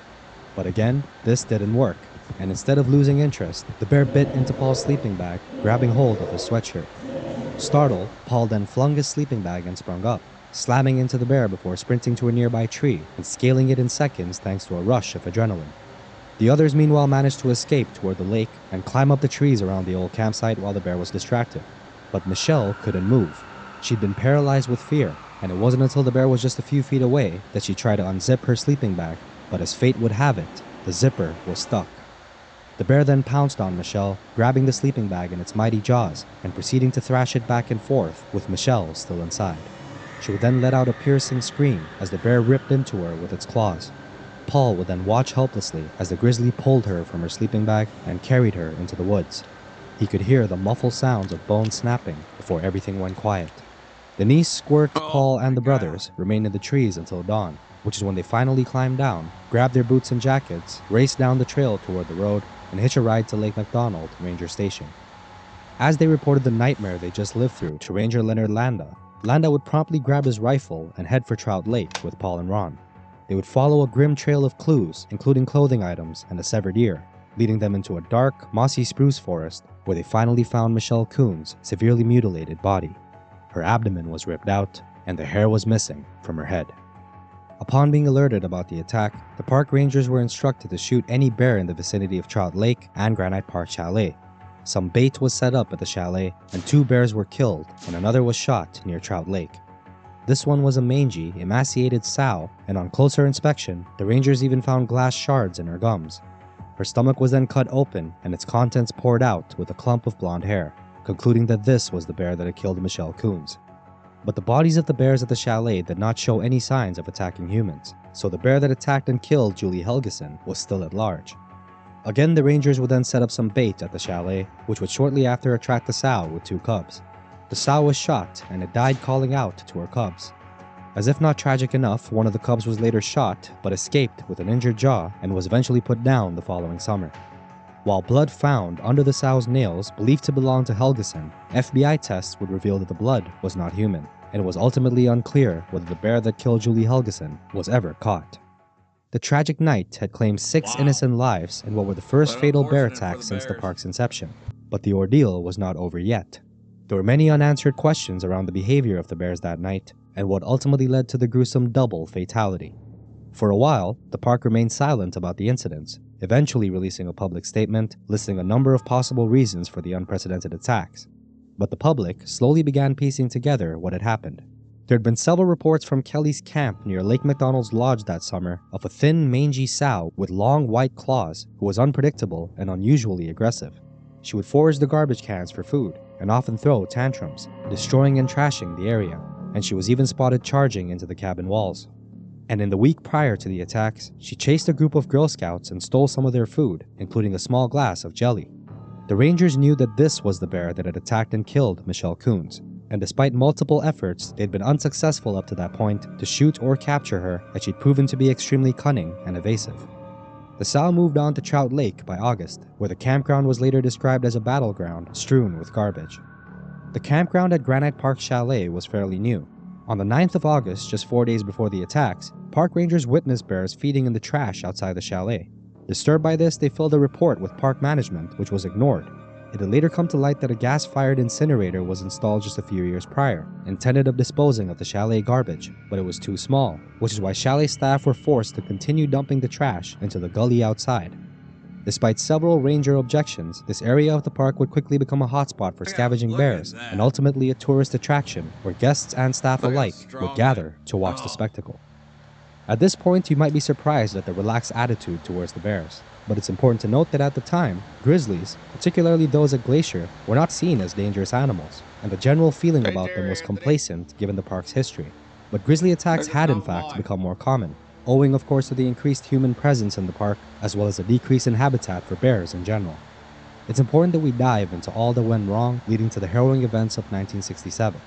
But again, this didn't work, and instead of losing interest, the bear bit into Paul's sleeping bag, grabbing hold of his sweatshirt. Startled, Paul then flung his sleeping bag and sprung up, slamming into the bear before sprinting to a nearby tree and scaling it in seconds thanks to a rush of adrenaline. The others meanwhile managed to escape toward the lake and climb up the trees around the old campsite while the bear was distracted. But Michelle couldn't move. She'd been paralyzed with fear, and it wasn't until the bear was just a few feet away that she tried to unzip her sleeping bag, but as fate would have it, the zipper was stuck. The bear then pounced on Michelle, grabbing the sleeping bag in its mighty jaws and proceeding to thrash it back and forth with Michelle still inside. She would then let out a piercing scream as the bear ripped into her with its claws. Paul would then watch helplessly as the grizzly pulled her from her sleeping bag and carried her into the woods. He could hear the muffled sounds of bones snapping before everything went quiet. Denise, Squirt, Paul, and the brothers remained in the trees until dawn, which is when they finally climbed down, grabbed their boots and jackets, raced down the trail toward the road, and hitched a ride to Lake McDonald Ranger Station. As they reported the nightmare they just lived through to Ranger Leonard Landa, Landa would promptly grab his rifle and head for Trout Lake with Paul and Ron. They would follow a grim trail of clues, including clothing items and a severed ear, leading them into a dark, mossy spruce forest where they finally found Michelle Coon's severely mutilated body. Her abdomen was ripped out, and the hair was missing from her head. Upon being alerted about the attack, the park rangers were instructed to shoot any bear in the vicinity of Trout Lake and Granite Park Chalet. Some bait was set up at the chalet, and 2 bears were killed, and another was shot near Trout Lake. This one was a mangy, emaciated sow, and on closer inspection, the rangers even found glass shards in her gums. Her stomach was then cut open, and its contents poured out with a clump of blonde hair, concluding that this was the bear that had killed Michelle Coons. But the bodies of the bears at the chalet did not show any signs of attacking humans, so the bear that attacked and killed Julie Helgeson was still at large. Again, the rangers would then set up some bait at the chalet, which would shortly after attract the sow with 2 cubs. The sow was shot, and it died calling out to her cubs. As if not tragic enough, one of the cubs was later shot, but escaped with an injured jaw and was eventually put down the following summer. While blood found under the sow's nails believed to belong to Helgeson, FBI tests would reveal that the blood was not human, and it was ultimately unclear whether the bear that killed Julie Helgeson was ever caught. The tragic night had claimed 6 innocent lives in what were the first fatal bear attacks since the park's inception, but the ordeal was not over yet. There were many unanswered questions around the behavior of the bears that night, and what ultimately led to the gruesome double fatality. For a while, the park remained silent about the incidents, eventually releasing a public statement listing a number of possible reasons for the unprecedented attacks. But the public slowly began piecing together what had happened. There had been several reports from Kelly's camp near Lake McDonald's Lodge that summer of a thin, mangy sow with long white claws who was unpredictable and unusually aggressive. She would forage the garbage cans for food and often throw tantrums, destroying and trashing the area, and she was even spotted charging into the cabin walls. And in the week prior to the attacks, she chased a group of Girl Scouts and stole some of their food, including a small glass of jelly. The Rangers knew that this was the bear that had attacked and killed Michelle Coons, and despite multiple efforts, they'd been unsuccessful up to that point to shoot or capture her, as she'd proven to be extremely cunning and evasive. The sow moved on to Trout Lake by August, where the campground was later described as a battleground strewn with garbage. The campground at Granite Park Chalet was fairly new. On the 9th of August, just 4 days before the attacks, park rangers witnessed bears feeding in the trash outside the chalet. Disturbed by this, they filed a report with park management, which was ignored. It had later come to light that a gas-fired incinerator was installed just a few years prior, intended of disposing of the chalet garbage, but it was too small, which is why chalet staff were forced to continue dumping the trash into the gully outside. Despite several ranger objections, this area of the park would quickly become a hotspot for scavenging bears, and ultimately a tourist attraction where guests and staff alike would gather to watch the spectacle. At this point, you might be surprised at the relaxed attitude towards the bears, but it's important to note that at the time, grizzlies, particularly those at Glacier, were not seen as dangerous animals, and the general feeling about them was complacent given the park's history. But grizzly attacks had in fact become more common, owing of course to the increased human presence in the park, as well as a decrease in habitat for bears in general. It's important that we dive into all that went wrong leading to the harrowing events of 1967.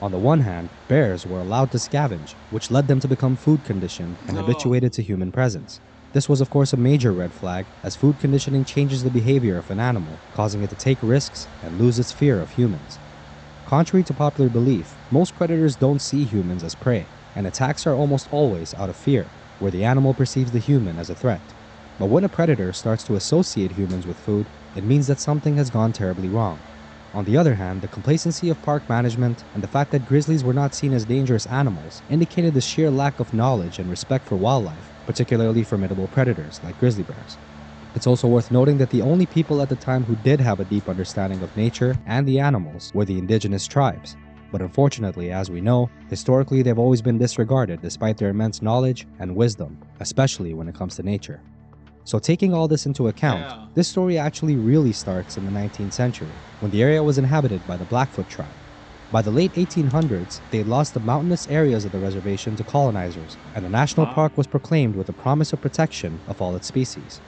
On the one hand, bears were allowed to scavenge, which led them to become food conditioned and habituated to human presence. This was of course a major red flag, as food conditioning changes the behavior of an animal, causing it to take risks and lose its fear of humans. Contrary to popular belief, most predators don't see humans as prey, and attacks are almost always out of fear, where the animal perceives the human as a threat. But when a predator starts to associate humans with food, it means that something has gone terribly wrong. On the other hand, the complacency of park management and the fact that grizzlies were not seen as dangerous animals indicated the sheer lack of knowledge and respect for wildlife, particularly formidable predators like grizzly bears. It's also worth noting that the only people at the time who did have a deep understanding of nature and the animals were the indigenous tribes. But unfortunately, as we know, historically they've always been disregarded despite their immense knowledge and wisdom, especially when it comes to nature. So taking all this into account, this story actually really starts in the 19th century, when the area was inhabited by the Blackfoot tribe. By the late 1800s, they had lost the mountainous areas of the reservation to colonizers, and the national park was proclaimed with the promise of protection of all its species.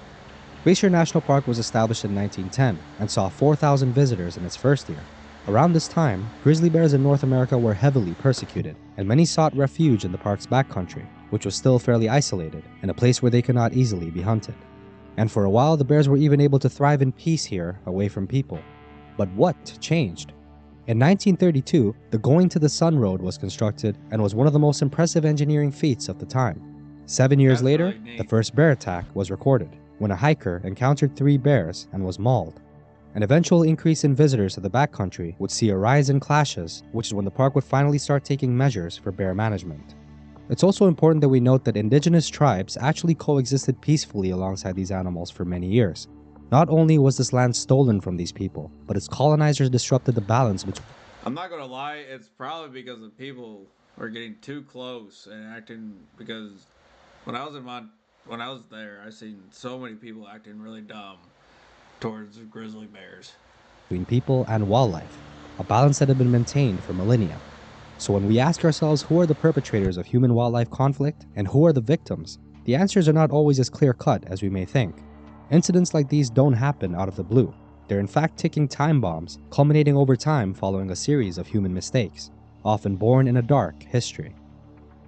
Glacier National Park was established in 1910 and saw 4,000 visitors in its first year. Around this time, grizzly bears in North America were heavily persecuted, and many sought refuge in the park's backcountry, which was still fairly isolated, and a place where they could not easily be hunted. And for a while, the bears were even able to thrive in peace here, away from people. But what changed? In 1932, the Going to the Sun Road was constructed and was one of the most impressive engineering feats of the time. 7 years later, the first bear attack was recorded, when a hiker encountered 3 bears and was mauled. An eventual increase in visitors to the backcountry would see a rise in clashes, which is when the park would finally start taking measures for bear management. It's also important that we note that indigenous tribes actually coexisted peacefully alongside these animals for many years. Not only was this land stolen from these people, but its colonizers disrupted the balance between... I'm not gonna lie, it's probably because the people are getting too close and acting, because when I was there, I seen so many people acting really dumb towards grizzly bears. Between people and wildlife, a balance that had been maintained for millennia. So when we ask ourselves who are the perpetrators of human-wildlife conflict and who are the victims, the answers are not always as clear-cut as we may think. Incidents like these don't happen out of the blue. They're in fact ticking time bombs, culminating over time following a series of human mistakes, often born in a dark history.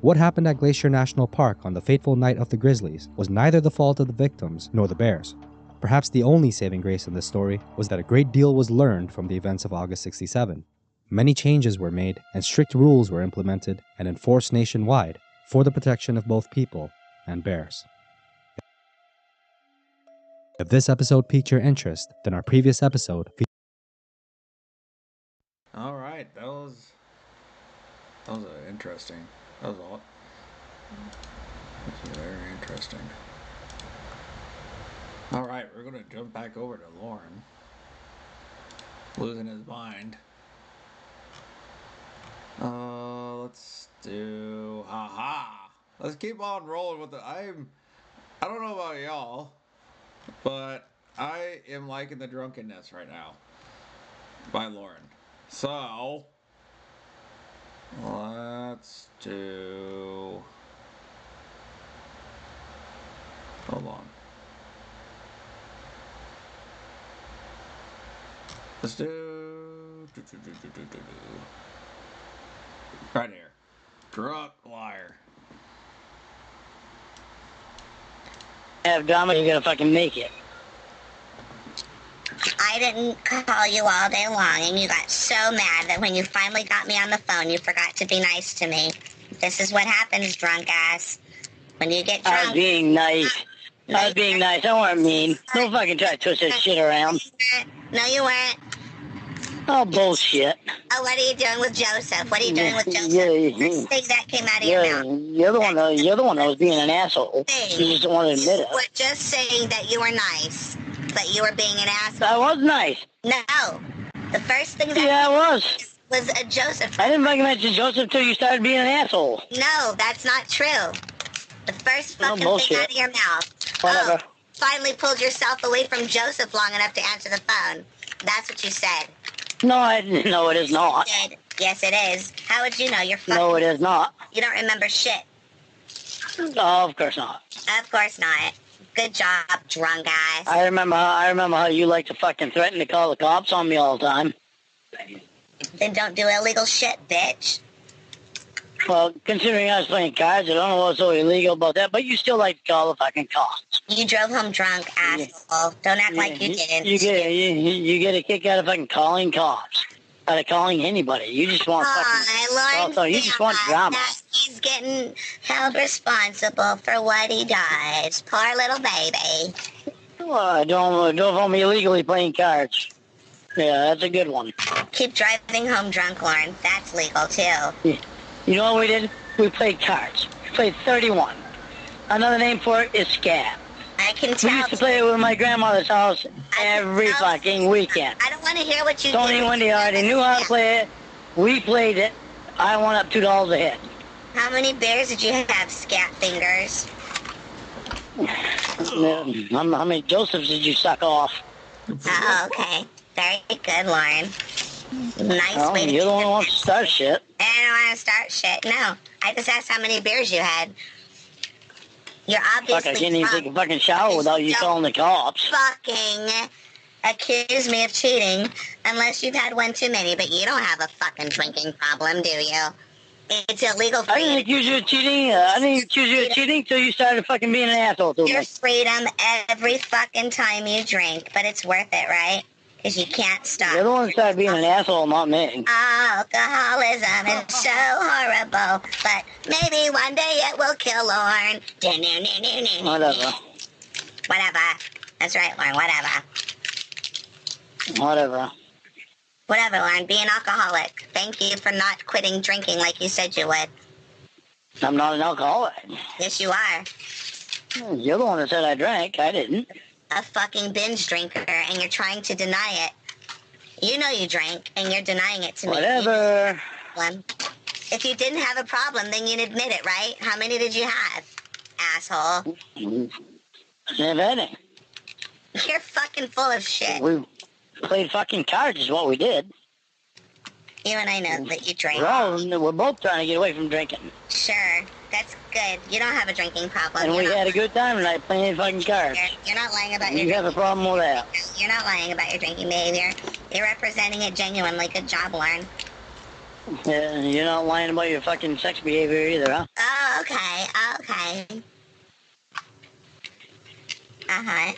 What happened at Glacier National Park on the fateful night of the grizzlies was neither the fault of the victims nor the bears. Perhaps the only saving grace in this story was that a great deal was learned from the events of August 67. Many changes were made and strict rules were implemented and enforced nationwide for the protection of both people and bears. If this episode piqued your interest, then our previous episode Alright, that was interesting. That was all. That's very interesting. Alright, we're gonna jump back over to Lauren. Losing his mind. Let's do let's keep on rolling with it. I don't know about y'all, but I am liking the drunkenness right now by Lauren. So let's do, hold on. Let's do right here. Drunk liar. Have drama, you're gonna fucking make it. I didn't call you all day long, and you got so mad that when you finally got me on the phone, you forgot to be nice to me. This is what happens, drunk ass. When you get drunk... I was being nice. I was being nice. I wasn't mean. Don't fucking try to twist this shit around. No, you weren't. Oh, bullshit. Oh, what are you doing with Joseph? What are you doing with Joseph? Yeah. First thing that came out of your mouth. You're the one that was being an asshole. You just don't want to admit it. You were just saying that you were nice, but you were being an asshole. I was nice. No. The first thing that I was a Joseph. I didn't fucking mention Joseph till you started being an asshole. No, that's not true. The first fucking thing out of your mouth. Whatever. Oh, finally pulled yourself away from Joseph long enough to answer the phone. That's what you said. No, no, it is not. Yes, it is. How would you know? You're fucking... No, it is not. You don't remember shit. Oh, of course not. Of course not. Good job, drunk ass. I remember how you like to fucking threaten to call the cops on me all the time. Then don't do illegal shit, bitch. Well, considering I was playing cards, I don't know what's so illegal about that, but you still like to call the fucking cops. You drove home drunk, asshole. Don't act like you didn't. You get a kick out of fucking calling cops. Out of calling anybody. You just want fucking... you just want drama. He's getting held responsible for what he does. Poor little baby. Well, don't hold me illegally playing cards. Yeah, that's a good one. Keep driving home drunk, Lauren. That's legal, too. Yeah. You know what we did? We played cards. We played 31. Another name for it is scab. I can tell. We used to play it with my grandmother's house every fucking weekend. I don't want to hear what you did. Tony and Wendy already knew how to play it. We played it. I won up $2 a hit. How many beers did you have, scat fingers? How many Josephs did you suck off? Oh, okay. Very good, Lauren. Nice way to... You're the one who wants to start shit. I don't want to start shit. No. I just asked how many beers you had. You're obviously... Fuck, I can't even take a fucking shower without you calling the cops. Fucking accuse me of cheating unless you've had one too many, but you don't have a fucking drinking problem, do you? It's illegal for I didn't accuse you of cheating. I didn't accuse you of cheating until you started fucking being an asshole to me. Your freedom every fucking time you drink, but it's worth it, right? Because you can't stop. You're the one who started being an asshole, not me. Alcoholism is so horrible, but maybe one day it will kill Lauren. Whatever. Whatever. That's right, Lauren, whatever. Whatever. Whatever, Lauren, be an alcoholic. Thank you for not quitting drinking like you said you would. I'm not an alcoholic. Yes, you are. You're the one that said I drank. I didn't. A fucking binge drinker, and you're trying to deny it. You know you drank, and you're denying it to me. Whatever. If you didn't have a problem, then you'd admit it, right? How many did you have, asshole? Never had any. You're fucking full of shit. We played fucking cards is what we did. You and I know that you drank. We're both trying to get away from drinking. Sure. That's good. You don't have a drinking problem. And we had a good time tonight playing fucking cards. You're not lying about your You have a problem with that. You're not lying about your drinking behavior. You're representing it genuinely. Good job, Lauren. Yeah, you're not lying about your fucking sex behavior either, huh? Oh, okay. Uh-huh.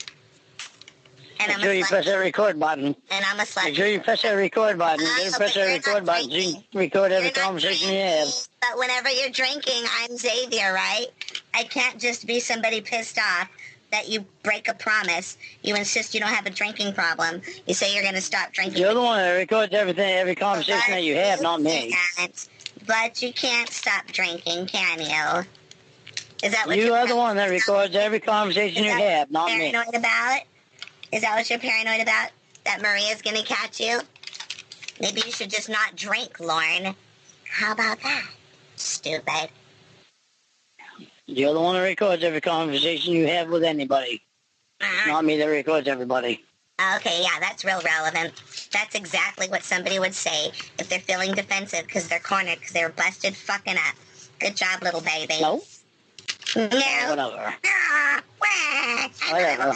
And Make sure you press that record button. And I'm a slut. Make sure you press that record button. You press that record button so you can record every conversation you have. But whenever you're drinking, I'm Xavier, right? I can't just be somebody pissed off that you break a promise. You insist you don't have a drinking problem. You say you're going to stop drinking. You're the one that records everything, every conversation that you have, not me. But you can't stop drinking, can you? Is that what you are the one that records every conversation you have, not me. Paranoid about? Is that what you're paranoid about? That Maria's gonna catch you? Maybe you should just not drink, Lauren. How about that? Stupid. You're the one that records every conversation you have with anybody. Not me that records everybody. Okay, yeah, that's real relevant. That's exactly what somebody would say if they're feeling defensive because they're cornered because they were busted fucking up. Good job, little baby. No. No. Whatever. Whatever.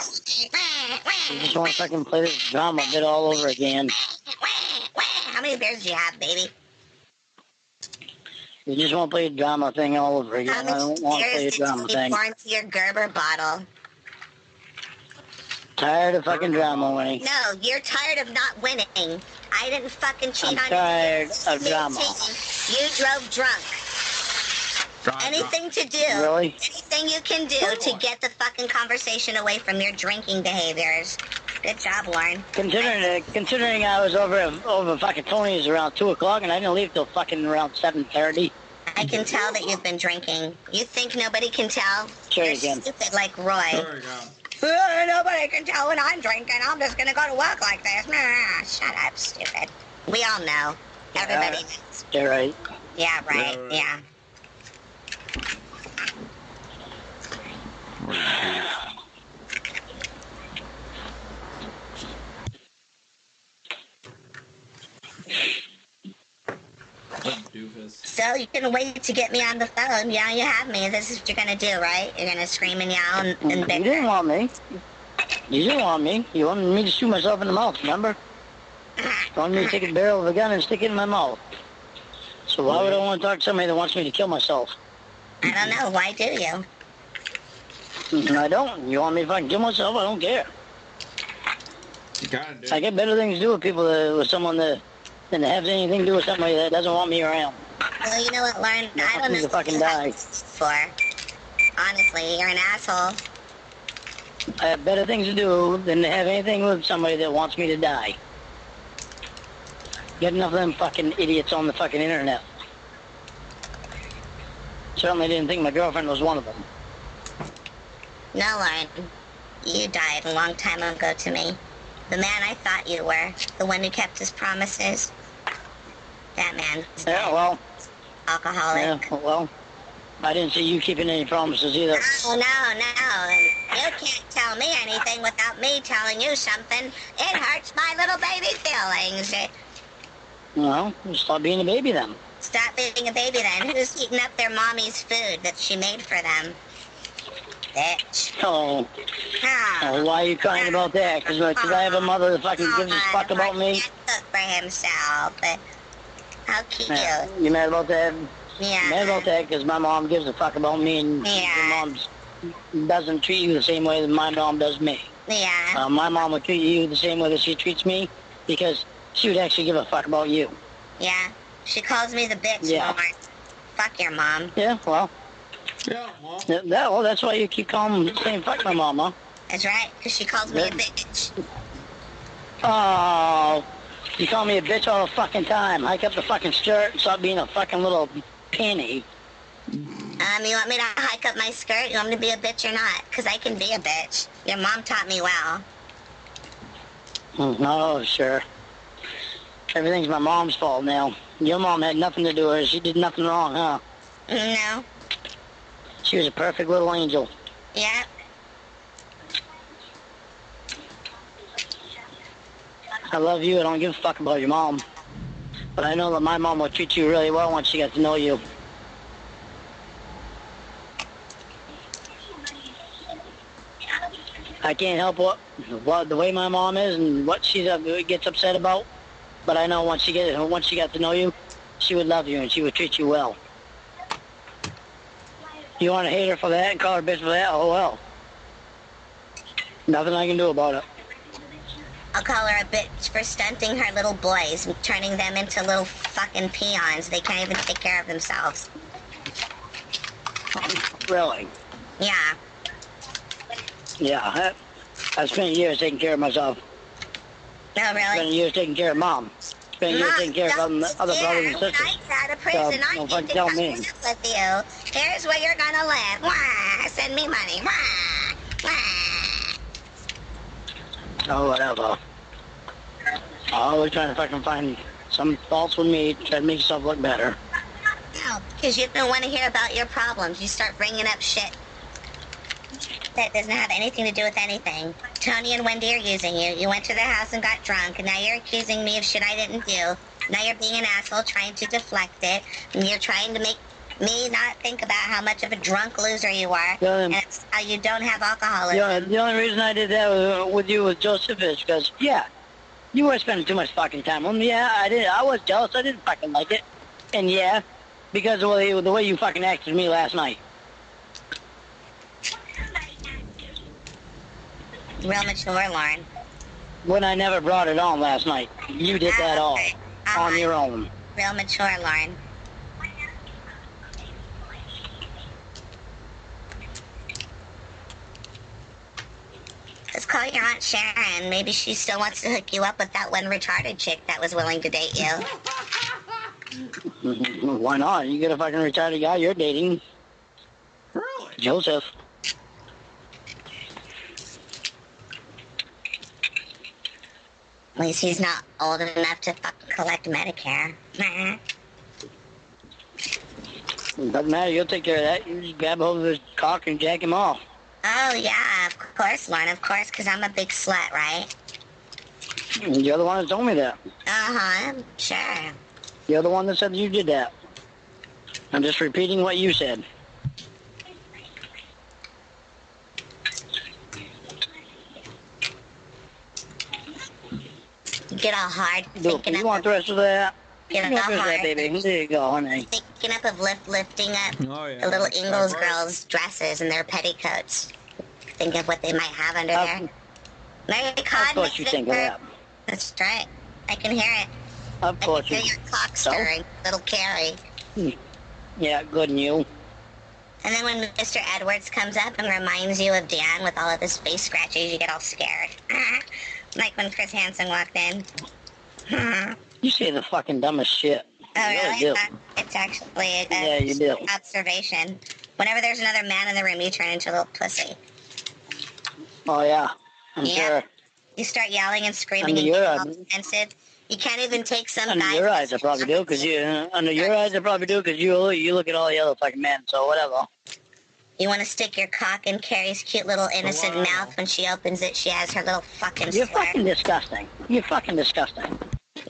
You just want to fucking play this drama bit all over again. How many beers do you have, baby? You just want to play a drama thing all over again. I don't want to play a drama thing. Pour into your Gerber bottle. Tired of fucking drama winning. No, you're tired of not winning. I didn't fucking cheat on you. I'm tired of drama. You drove drunk. Anything to do. Really? Anything you can do to get the fucking conversation away from your drinking behaviors. Good job, Lauren. Considering I was over fucking Tony's around 2 o'clock and I didn't leave till fucking around 7:30. I can tell that you've been drinking. You think nobody can tell? Sure You're you can. stupid like Roy. There you go. Nobody can tell when I'm drinking. I'm just gonna go to work like this. Nah, shut up, stupid. We all know. Everybody knows. You're right. Yeah, right. Yeah. So you can wait to get me on the phone. Yeah, you have me. This is what you're gonna do, right? You're gonna scream and yell and You didn't want me. You didn't want me. You wanted me to shoot myself in the mouth, remember? You wanted me to take a barrel of a gun and stick it in my mouth. So why would I want to talk to somebody that wants me to kill myself? I don't know. Why do you? I don't. You want me to fucking kill myself? I don't care. You kinda do. I get better things to do with people with someone that than to have anything to do with somebody that doesn't want me around. Well, you know what, Lauren? I don't know to fucking die. For. Honestly, you're an asshole. I have better things to do than to have anything with somebody that wants me to die. Get enough of them fucking idiots on the fucking internet. Certainly didn't think my girlfriend was one of them. No, Lauren. You died a long time ago to me. The man I thought you were. The one who kept his promises. That man. Yeah, well. Alcoholic. Yeah, well. I didn't see you keeping any promises either. Oh, no. You can't tell me anything without me telling you something. It hurts my little baby feelings. Well, stop being a baby then. Stop being a baby then. Who's eating up their mommy's food that she made for them? Bitch. Oh. Oh. Why are you crying about that? Because I have a mother that fucking gives a fuck about me? He can't cook for himself. How cute. Yeah, you mad about that? Yeah. Mad about that because my mom gives a fuck about me and your mom doesn't treat you the same way that my mom does me. Yeah. My mom would treat you the same way that she treats me because she would actually give a fuck about you. Yeah. She calls me the bitch, yeah. Mom. Fuck your mom. Yeah, well. Yeah, Mom. Well, that's why you keep saying fuck my mom, huh? That's right, because she calls me a bitch. Oh, you call me a bitch all the fucking time. Hike up the fucking skirt and stop being a fucking little penny. You want me to hike up my skirt? You want me to be a bitch or not? Because I can be a bitch. Your mom taught me well. Oh, sure. Everything's my mom's fault now. Your mom had nothing to do with it. She did nothing wrong, huh? No. She was a perfect little angel. Yeah. I love you. I don't give a fuck about your mom. But I know that my mom will treat you really well once she gets to know you. I can't help what the way my mom is and what she gets upset about. But I know once she got to know you, she would love you and she would treat you well. You want to hate her for that and call her bitch for that? Oh well. Nothing I can do about it. I'll call her a bitch for stunting her little boys, turning them into little fucking peons. They can't even take care of themselves. Really? Yeah. Yeah. I spent years taking care of myself. No, really? Spent years taking care of mom. Spent years taking care of other brothers and sisters. Nights out of prison, So, I don't need fucking to tell come me. live with you. Here's where you're gonna live. Wah, send me money. Wah, wah. Oh, whatever. Always trying to fucking find some faults with me, try to make yourself look better. No, because you don't want to hear about your problems. You start bringing up shit that doesn't have anything to do with anything. Tony and Wendy are using you. You went to their house and got drunk, and now you're accusing me of shit I didn't do. Now you're being an asshole trying to deflect it, and you're trying to make me not think about how much of a drunk loser you are, and it's how you don't have alcoholism. The only reason I did that with you with Joseph is because, yeah, you were spending too much fucking time with me. Yeah, I did. I was jealous. I didn't fucking like it. And yeah, because of the way you fucking acted to me last night. Real mature, Lauren. When I never brought it on last night. You did that all. On your own. Real mature, Lauren. Let's call your Aunt Sharon. Maybe she still wants to hook you up with that one retarded chick that was willing to date you. Why not? You get a fucking retarded guy you're dating. Really? Joseph. At least he's not old enough to fucking collect Medicare. Doesn't matter, you'll take care of that. You just grab hold of his cock and jack him off. Oh, yeah, of course, Lauren, of course, because I'm a big slut, right? You're the one that told me that. Uh-huh, sure. You're the one that said you did that. I'm just repeating what you said. You get all hard thinking You want the rest of that? Get You all want the rest of that, hard. baby? There you go, honey. Thinking up of lifting up Oh, yeah. the little That's Ingalls right. girls' dresses and their petticoats. Think of what they might have under there. Mary Of Cod, course you think of that. That's right. I can hear it. Of I course can you hear your cock stirring, little Carrie. Yeah, good and you. And then when Mr. Edwards comes up and reminds you of Dan with all of his face scratches, you get all scared. Like when Chris Hansen walked in. You say the fucking dumbest shit. Oh, You really? do. It's actually a Yeah, you do. observation. Whenever there's another man in the room, you turn into a little pussy. Oh, yeah. I'm Yeah. sure. You start yelling and screaming Under and your getting all eyes. defensive. You can't even take some Under guys. your eyes, I probably do, because you look at all the other fucking men, so whatever. You want to stick your cock in Carrie's cute little innocent Wow. mouth when she opens it. She has her little fucking You're slur. fucking disgusting. You're fucking disgusting.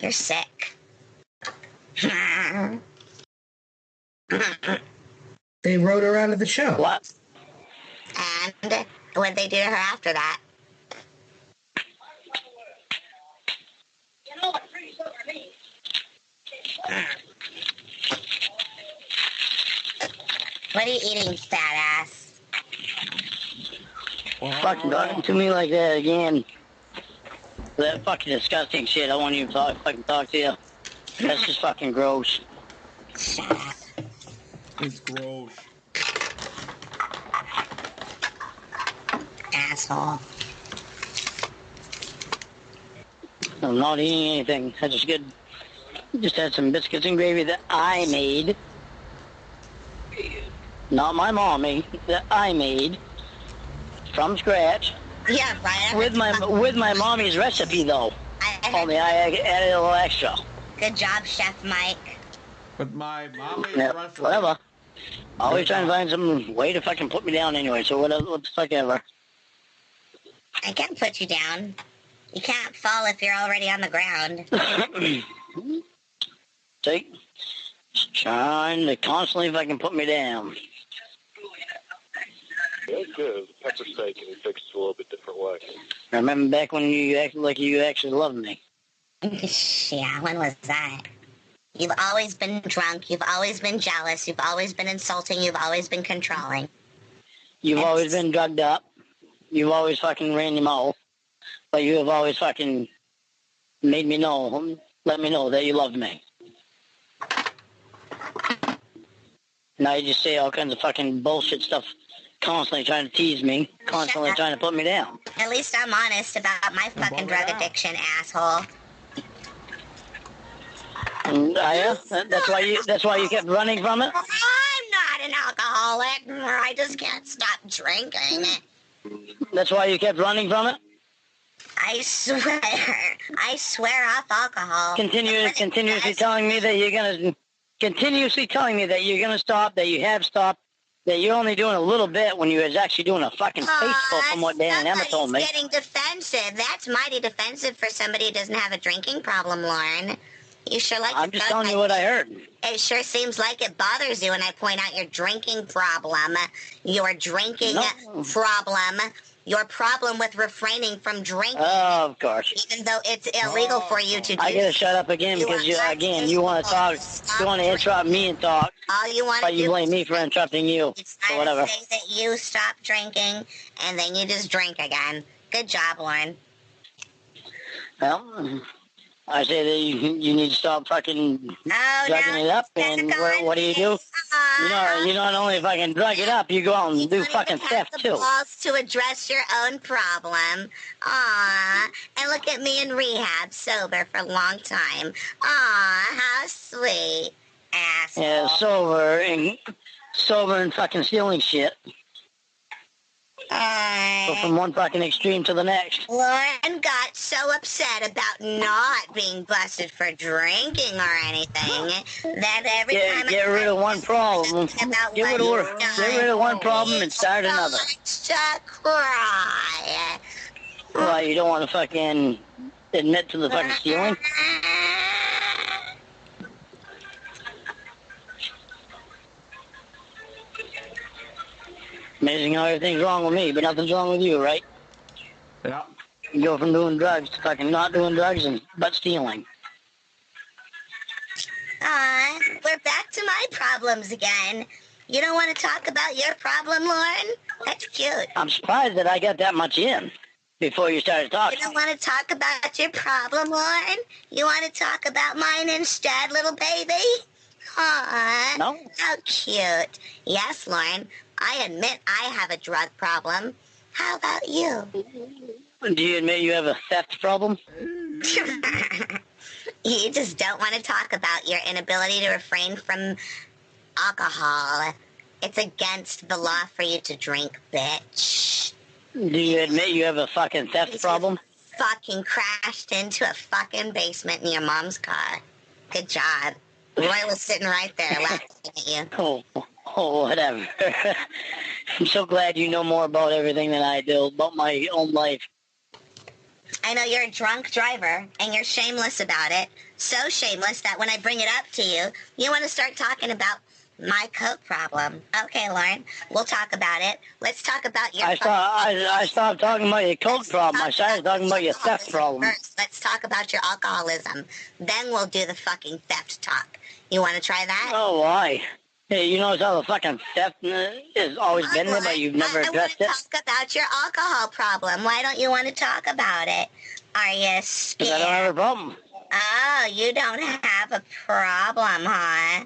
You're sick. They wrote her out of the show. What? And what'd they do to her after that? What are you eating, fat ass? Fucking talking to me like that again. That fucking disgusting shit. I won't even fucking talk to you. That's just fucking gross. Shut up. It's gross. Asshole. I'm not eating anything. I just had some biscuits and gravy that I made. Not my mommy, that I made from scratch. Yeah, right. With my mommy's recipe though. Only I added a little extra. Good job, Chef Mike. But my mommy's Yeah, recipe. whatever. Always trying to find some way to fucking put me down anyway, so what the fuck ever. I can't put you down. You can't fall if you're already on the ground. See? Just trying to constantly fucking put me down. It was good. It was a pepper steak, and he fixed it a little bit different way. I remember back when you acted like you actually loved me. Yeah, when was that? You've always been drunk, you've always been jealous, you've always been insulting, you've always been controlling. You've always been drugged up. You've always fucking ran your mouth. But you have always fucking made me know, let me know that you loved me. Now you just say all kinds of fucking bullshit stuff, constantly trying to tease me, constantly trying to put me down. At least I'm honest about my fucking drug addiction, asshole. Yeah, that's why you kept running from it? I'm not an alcoholic. I just can't stop drinking. That's why you kept running from it? I swear off alcohol. Continuously telling me that you're gonna stop, that you have stopped, that you're only doing a little bit when you was actually doing a fucking faceful from what Dan and Emma told me. Getting defensive. That's mighty defensive for somebody who doesn't have a drinking problem, Lauren. You sure like I'm just telling you what I heard. It sure seems like it bothers you when I point out your drinking problem. Your drinking problem. Your problem with refraining from drinking. Oh, of course. Even though it's illegal for you to do. I gotta shut up again because you want to talk. You want to interrupt me and talk. All you want to do. But you blame me for interrupting you. Or whatever. Say that you stop drinking and then you just drink again. Good job, Lauren. Well, I say that you need to stop fucking drugging it up, and what do? You not only fucking drug it up, you go out and do fucking theft too. Balls to address your own problem. Aw, and look at me in rehab, sober for a long time. Aw, how sweet, asshole. Yeah, sober and fucking stealing shit. Go from one fucking extreme to the next. Lauren got so upset about not being busted for drinking or anything that every time get rid of one problem. Get rid of one problem and start another. To cry. Why, you don't want to fucking admit to the fucking stealing? Amazing how everything's wrong with me, but nothing's wrong with you, right? Yeah. You go from doing drugs to fucking not doing drugs but stealing. We're back to my problems again. You don't want to talk about your problem, Lauren? That's cute. I'm surprised that I got that much in before you started talking. You don't want to talk about your problem, Lauren? You want to talk about mine instead, little baby? Aw, no. How cute. Yes, Lauren, I admit I have a drug problem. How about you? Do you admit you have a theft problem? You just don't want to talk about your inability to refrain from alcohol. It's against the law for you to drink, bitch. Do you admit you have a fucking theft problem? Fucking crashed into a fucking basement in your mom's car. Good job. Roy was sitting right there laughing at you. Oh, whatever. I'm so glad you know more about everything than I do, about my own life. I know you're a drunk driver, and you're shameless about it. So shameless that when I bring it up to you, you want to start talking about my coke problem. Okay, Lauren, we'll talk about it. Let's talk about your... I stopped talking about your coke problem. I started talking about your theft problem. First, let's talk about your alcoholism. Then we'll do the fucking theft talk. You want to try that? Oh, why? Hey, you notice how the fucking theft has always been there, but you've never addressed it? I want to talk about your alcohol problem. Why don't you want to talk about it? Are you scared? Because I don't have a problem. Oh, you don't have a problem, huh?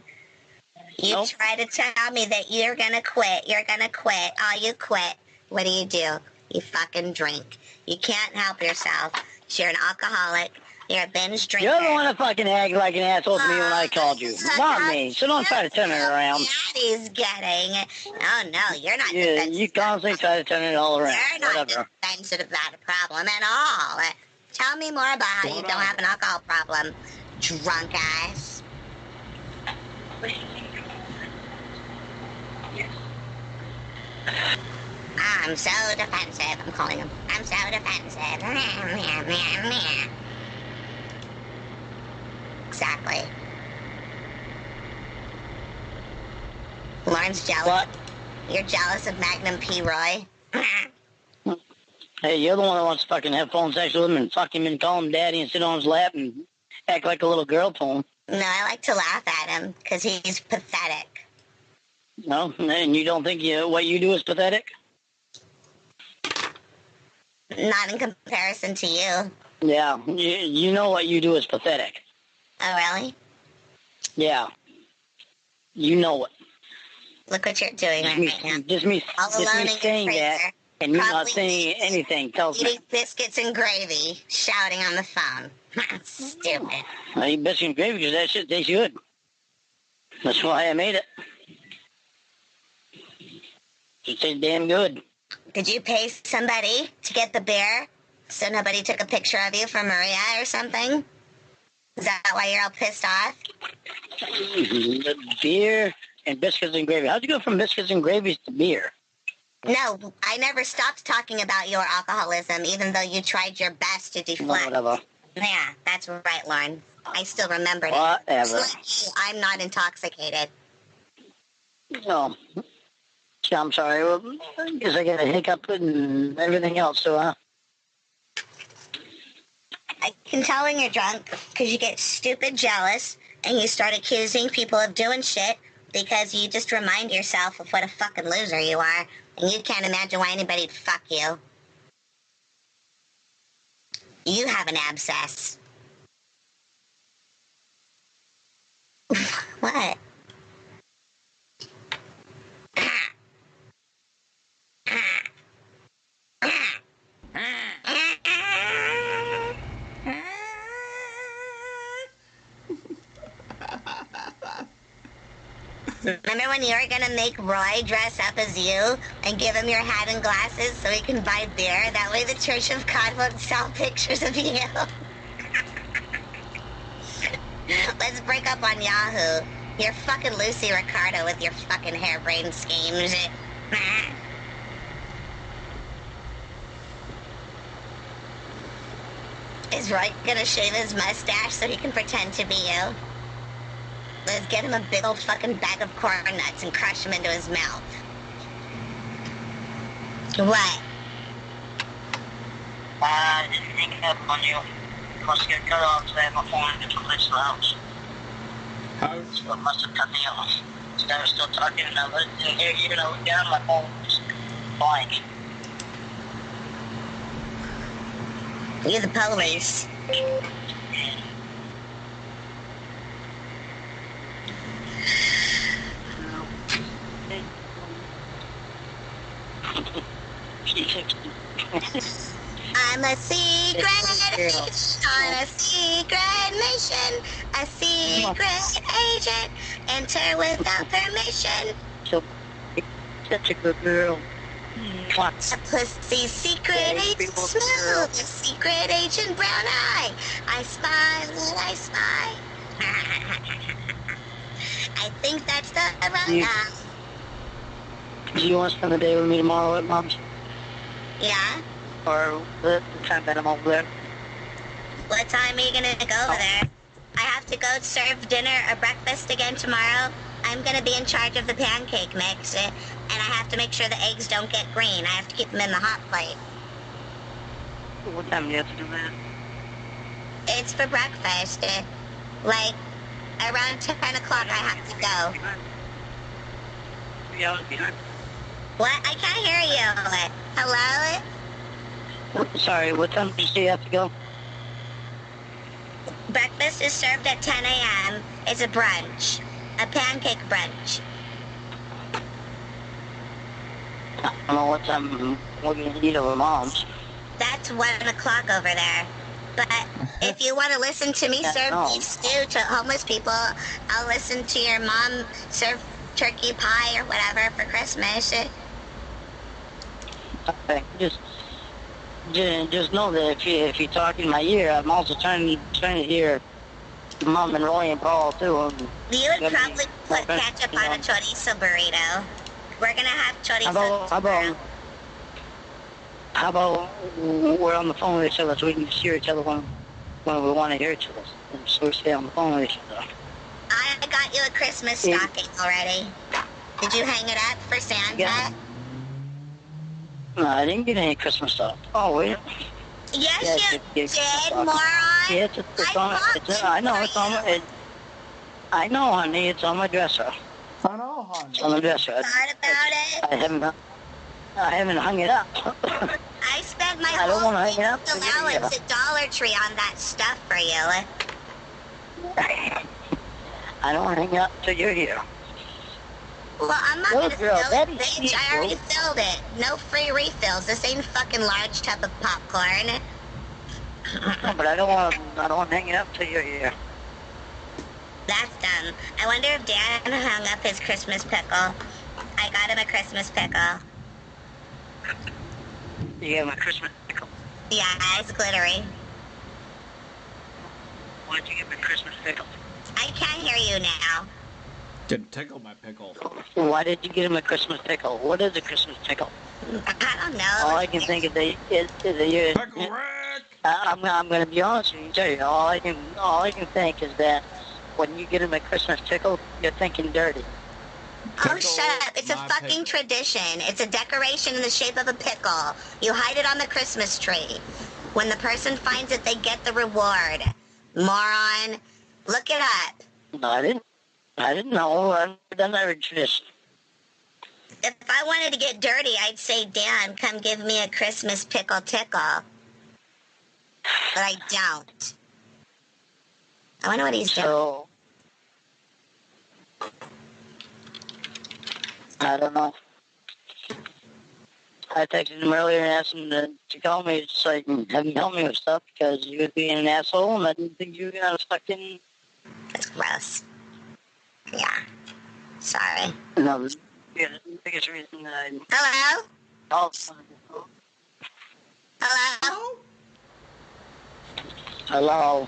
You try to tell me that you're going to quit. You're going to quit. Oh, you quit. What do? You fucking drink. You can't help yourself. You're an alcoholic. You're a binge drinker. You're the one that fucking act like an asshole to me when I called you. Not me. So don't try to turn it around. Daddy's getting. Oh, no, you're not. Yeah, you constantly try to turn it all around. You're not defensive about a problem at all. Tell me more about how you don't have an alcohol problem, drunk ass. I'm so defensive. I'm calling him. I'm so defensive. Exactly. Lauren's jealous. What? You're jealous of Magnum P. Roy. Hey, you're the one that wants to fucking have phone sex with him and fuck him and call him daddy and sit on his lap and act like a little girl to him. No, I like to laugh at him because he's pathetic. No, and you don't think what you do is pathetic? Not in comparison to you. Yeah, you know what you do is pathetic. Oh, really? Yeah. You know it. Look what you're doing right now. Just me All alone in your saying that, freezer, and you not probably saying anything tells me. eating biscuits and gravy, shouting on the phone. Stupid. I eat biscuits and gravy because that shit tastes good. That's why I made it. It tastes damn good. Did you pay somebody to get the beer so nobody took a picture of you for Maria or something? Is that why you're all pissed off? Beer and biscuits and gravy. How'd you go from biscuits and gravy to beer? No, I never stopped talking about your alcoholism, even though you tried your best to deflect. Whatever. Yeah, that's right, Lauren. I still remembered Whatever. it. I'm not intoxicated. No. Yeah, I'm sorry. Well, I guess I got a hiccup and everything else, so, I can tell when you're drunk because you get stupid jealous and you start accusing people of doing shit because you just remind yourself of what a fucking loser you are and you can't imagine why anybody'd fuck you. You have an abscess. What? Remember when you were gonna make Roy dress up as you and give him your hat and glasses so he can buy beer? That way the Church of God won't sell pictures of you. Let's break up on Yahoo. You're fucking Lucy Ricardo with your fucking harebrained schemes. Is Roy gonna shave his mustache so he can pretend to be you? Let's get him a big old fucking bag of corn nuts and crush him into his mouth. What? I didn't hang up on you. You must get cut off today. My phone in different place in the house. House? So it must have cut me off. So I was still talking and I didn't hear you and I looked down my phone was blank. You're the police. I'm a secret agent on a secret mission. A secret agent. Enter without permission. So, such a good girl. A pussy secret agent smooth. A secret agent brown eye. I spy, little I spy. I think that's the wrong guy. Do you want to spend the day with me tomorrow at Mom's? Yeah? Or the time that I'm over there? What time are you gonna go over there? I have to go serve dinner or breakfast again tomorrow. I'm gonna be in charge of the pancake mix, and I have to make sure the eggs don't get green. I have to keep them in the hot plate. What time do you have to do that? It's for breakfast. Like, around 10 o'clock I have to go. 3 hours behind. What? I can't hear you. Hello? Sorry, what time did you say you have to go? Breakfast is served at 10 a.m. It's a brunch. A pancake brunch. I don't know what time we're going to eat over Mom's. That's 1 o'clock over there. But if you want to listen to me serve beef stew to homeless people, I'll listen to your mom serve turkey pie or whatever for Christmas. Okay, just know that if you talk in my ear, I'm also trying to hear Mom and Roy and Paul too. You would probably put ketchup on a chorizo burrito. We're gonna have chorizo tomorrow. How about we're on the phone with each other so we can just hear each other when we want to hear each other. So we stay on the phone with each other. I got you a Christmas stocking already. Did you hang it up for Santa? Yeah. No, I didn't get any Christmas stuff. Oh, wait. Yes, Yeah, you it's did, moron. moron. Yeah, it's on. I know it's on my. I know, honey. It's on my dresser. I know, hon. It's on the dresser. Thought about it. I haven't hung it up. I spent my I don't whole wanna hang it up. allowance at Dollar Tree on that stuff for you. I don't want to hang it up till you're here. Well, I'm not Little gonna girl, fill that it, is bitch. sweet, I already bro. filled it. No free refills. This ain't a fucking large tub of popcorn. No, but I don't want to hang it up till you're here. That's dumb. I wonder if Dan hung up his Christmas pickle. I got him a Christmas pickle. You gave him a Christmas pickle. Yeah, it's glittery. Why'd you give him a Christmas pickle? I can't hear you now. Didn't tickle my pickle. Why did you get him a Christmas pickle? What is a Christmas pickle? I don't know. All I can think of is Pickle Rick! I'm going to be honest with you. Tell you, all I can think is that when you get him a Christmas pickle, you're thinking dirty. Oh, shut up. It's a my fucking pickle. tradition. It's a decoration in the shape of a pickle. You hide it on the Christmas tree. When the person finds it, they get the reward. Moron. Look it up. No, I didn't know. I've done that tradition. If I wanted to get dirty, I'd say, Dan, come give me a Christmas pickle tickle. But I don't. I wonder what he's doing. So, I don't know. I texted him earlier and asked him to call me so I can have him help me with stuff because he was being an asshole and I didn't think you were going to fucking... That's gross. Yeah. Sorry. No, the biggest reason that I... Hello? Oh, Hello? hello.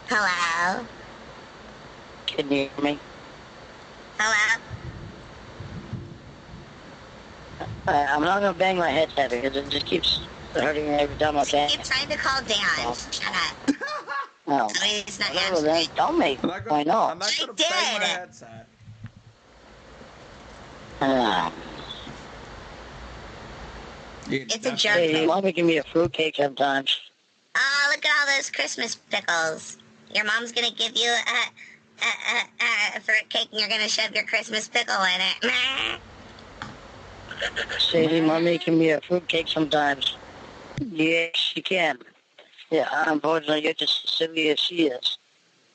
Hello? Can you hear me? Hello? I'm not going to bang my headset because it just keeps hurting me every time I bang Keep it. trying to call Dan. Shut up. No. I mean, he's not Whatever, answering. then tell me. I'm not Why gonna, not? I'm not gonna I bang my did. headset. It's a joke. Hey, Mommy give me a fruitcake sometimes. Oh, look at all those Christmas pickles. Your mom's gonna give you a fruitcake and you're gonna shove your Christmas pickle in it. Sadie, Mommy give me a fruitcake sometimes. Yes, she can. Yeah, unfortunately, you're just as silly as she is.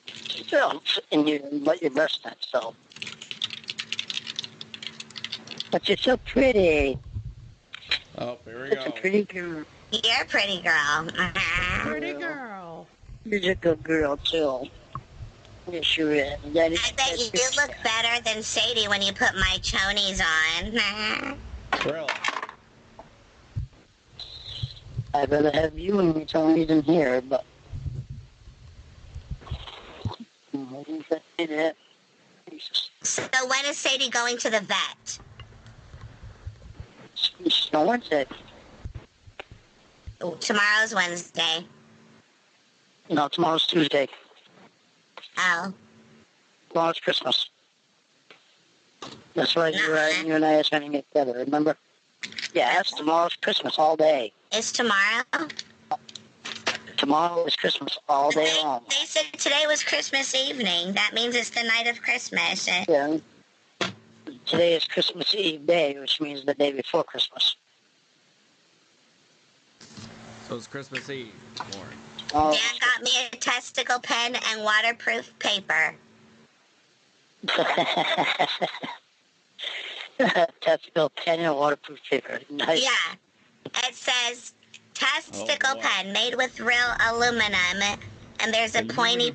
Still, and you let your breast that, so. But you're so pretty. Oh, here we Such a go. pretty girl. You're a pretty girl. Pretty girl. You're a good girl, too. Yes, you is. Daddy, I bet you look better than Sadie when you put my chonies on. Really? I'd rather have you and your Tony's in here, but... I didn't say that. Jesus. So when is Sadie going to the vet? It's no Wednesday. Oh, tomorrow's Wednesday. No, tomorrow's Tuesday. Oh. Tomorrow's Christmas. That's why you and I are spending it together, remember? Yes, tomorrow's Christmas all day. Is tomorrow? Tomorrow is Christmas all day long. They said today was Christmas evening. That means it's the night of Christmas. Yeah. Today is Christmas Eve day, which means the day before Christmas. So it's Christmas Eve, Lauren. Oh, Dan got me a testicle pen and waterproof paper. Testicle pen and waterproof paper. Nice. Yeah. It says testicle boy. pen made with real aluminum, and there's a pointy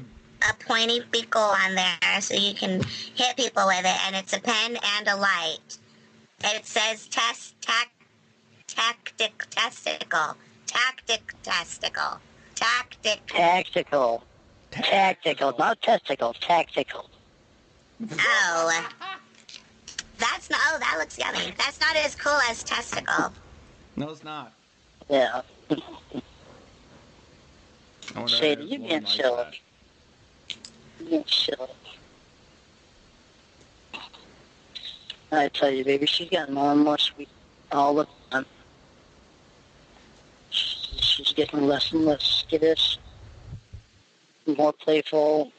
beagle on there so you can hit people with it, and it's a pen and a light. And it says tactic testicle. Tactical, not testicle, tactical. Oh. That's not, oh, that looks yummy. That's not as cool as testicle. No, it's not. Yeah. I wonder Sadie, if you Lauren being likes silly. that. You being silly. I tell you, baby, she's getting more and more sweet all the time. She's getting less and less skittish, more playful.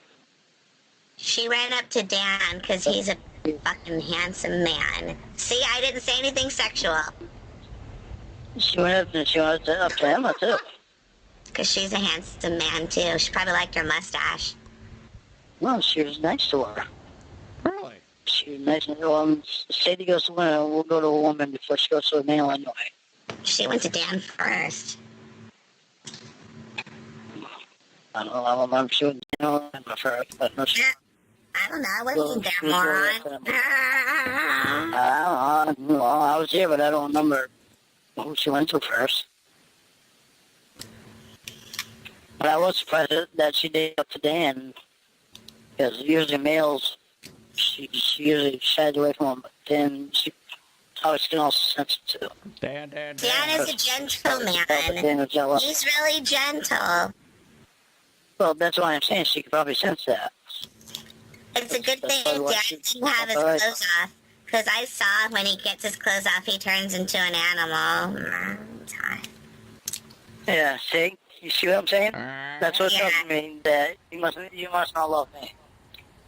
She ran up to Dan because he's a fucking handsome man. See, I didn't say anything sexual. She went up to Emma, too. Because she's a handsome man, too. She probably liked her mustache. Well, she was nice to her. Really? She was nice. Sadie goes to women, we'll go to a woman before she goes to a male anyway. She went to Dan first. I don't know, I'm sure first, but no, I don't know. I wasn't there, moron. I was here, but I don't remember who she went to first. But I was surprised that she did up to Dan, because usually males, she usually shies away from them, but then she always can also sense it too. Dan. Dan is a gentleman. Dan was jealous. He's really gentle. Well, that's why I'm saying she could probably sense that. It's a good thing Dan didn't have his clothes off. Because I saw when he gets his clothes off, he turns into an animal. It's hot. Yeah, see? You see what I'm saying? That's what tells me that you must not love me.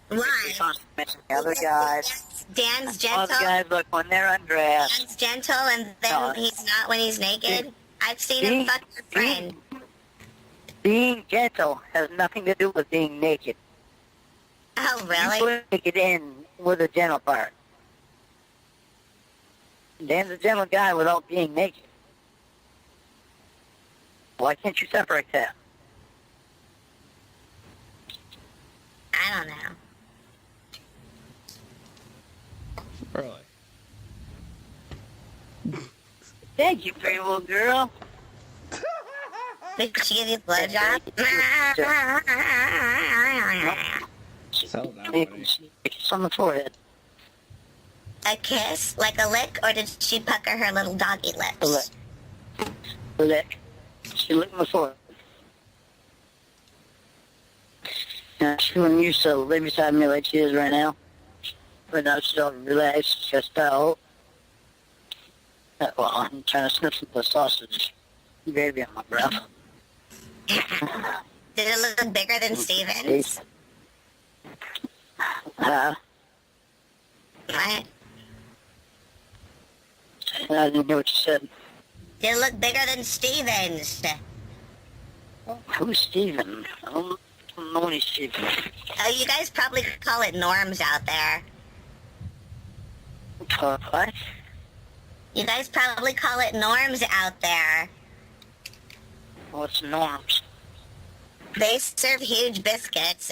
Why? The other guys. Dan's gentle. Other guys look when they're undressed. Dan's gentle and then he's not when he's naked. I've seen him fuck your friend. Being gentle has nothing to do with being naked. Oh, You really? put naked in with a gentle part. Dan's a gentle guy without being naked. Why can't you separate that? I don't know. Really? Thank you, pretty little girl. Did she give you a blowjob? Settle down, Maybe buddy. she kiss on the forehead. A kiss? Like a lick? Or did she pucker her little doggy lips? A lick. A lick. She licked my forehead. Yeah, she wasn't used to lay beside me like she is right now. But now she's all relaxed, stressed out. Well, I'm trying to sniff some of the sausage gravy on my breath. Did it look bigger than Steven's? What? I didn't hear what you said. Did it look bigger than Steven's? Who's Steven? I don't know any Steven. Oh, you guys probably call it norms out there. What? You guys probably call it norms out there. What's norms? They serve huge biscuits.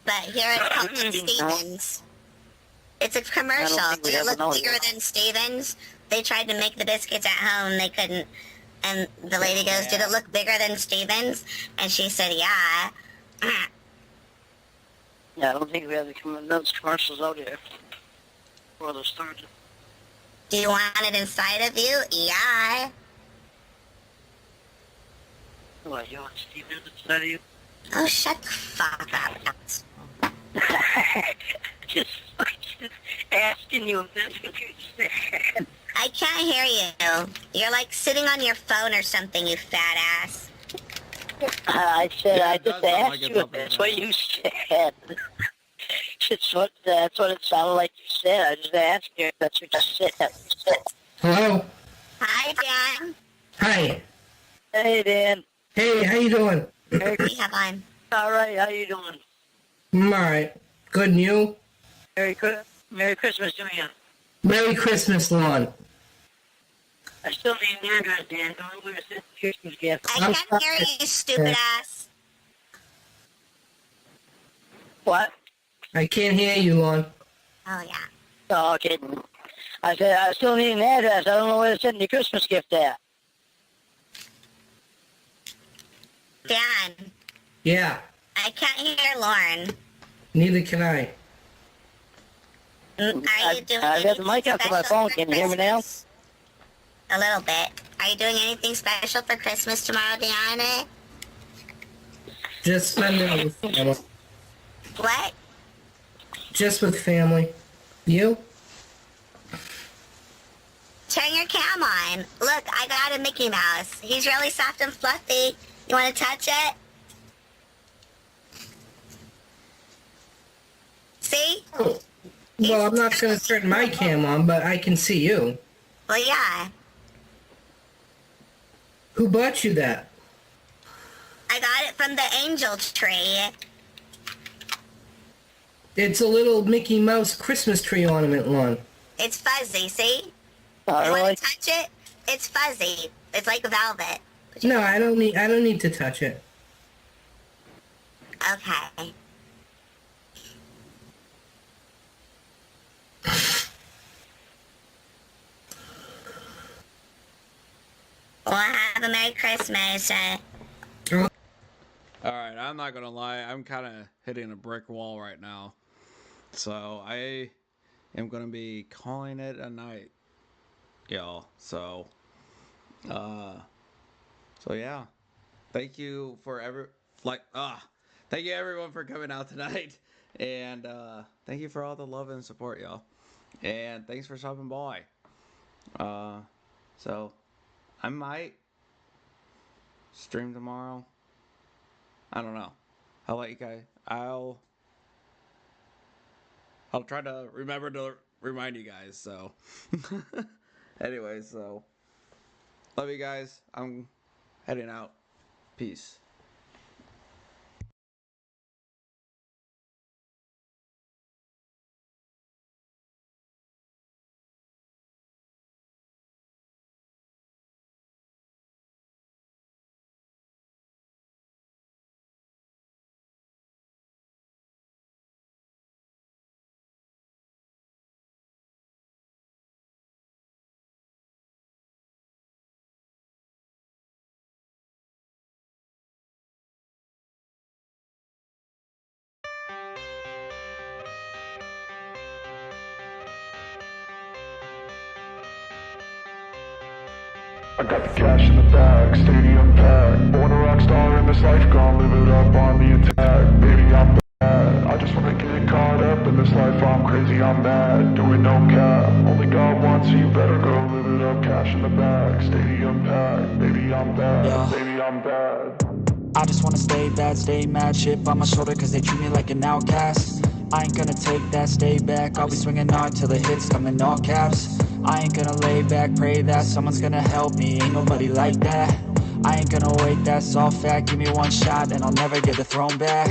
But here it's called Stevens. It's a commercial. I don't think we Did it ever look know bigger that. than Stevens? They tried to make the biscuits at home. They couldn't. And the lady goes, did it look bigger than Stevens? And she said, yeah. Yeah, I don't think we have those commercials out here. Before they started. Do you want it inside of you? Yeah. What, you want Steven inside of you? Oh, shut the fuck up. just asking you if that's what you said. I can't hear you. You're like sitting on your phone or something, you fat ass. I said, Yeah, I it does just sound asked like you it's if up in that's the what you said. That's what it sounded like you said. I just asked you if that's what you said. Hello? Hi, Dan. Hi. Hey, Dan. Hey, how you doing? Merry, We have on. all right, how you doing? I'm alright. Good, and you? Merry Christmas to you. Merry Christmas, Lon. I still need an address, Dan. Don't lose this Christmas gift. I can't hear you, stupid ass. What? I can't hear you, Lon. Oh, yeah. Oh, okay. I said, I still need an address. I don't know where to send the Christmas gift at. Dan, Yeah, I can't hear Lauren. neither can I. Are you doing I got the mic anything up to my special phone. for Can you hear me now? Christmas? A little bit. Are you doing anything special for Christmas tomorrow, Deanna? Just spend it with family. What? Just with family. You? Turn your cam on. Look, I got a Mickey Mouse. He's really soft and fluffy. You want to touch it? See? Well, I'm not going to turn my cam on, but I can see you. Well, yeah. Who bought you that? I got it from the angel tree. It's a little Mickey Mouse Christmas tree ornament one. It's fuzzy, see? Oh, You really? want to touch it? It's fuzzy. It's like velvet. No, I don't need to touch it. Okay. Well, have a Merry Christmas. Alright, I'm not gonna lie, I'm kind of hitting a brick wall right now. So, I am gonna be calling it a night, y'all. So, yeah. Thank you for thank you everyone for coming out tonight. And, thank you for all the love and support, y'all. And thanks for stopping by. So, I might stream tomorrow. I don't know. I'll let you guys. I'll try to remember to remind you guys. So, anyways, so love you guys. I'm heading out. Peace. I got the cash in the bag, stadium packed. Born a rock star in this life, gon' live it up on the attack. Baby, I'm bad. I just wanna get caught up in this life. I'm crazy, I'm mad. Doing no cap. Only God wants you, better go live it up. Cash in the bag, stadium packed. Baby, I'm bad. Yeah. Baby, I'm bad. I just wanna stay bad, stay mad. Chip on my shoulder cause they treat me like an outcast. I ain't gonna take that, stay back. I'll be swinging hard till the hits come in all caps. I ain't gonna lay back, pray that someone's gonna help me. Ain't nobody like that. I ain't gonna wait, that's all fact. Give me one shot and I'll never get the throne back.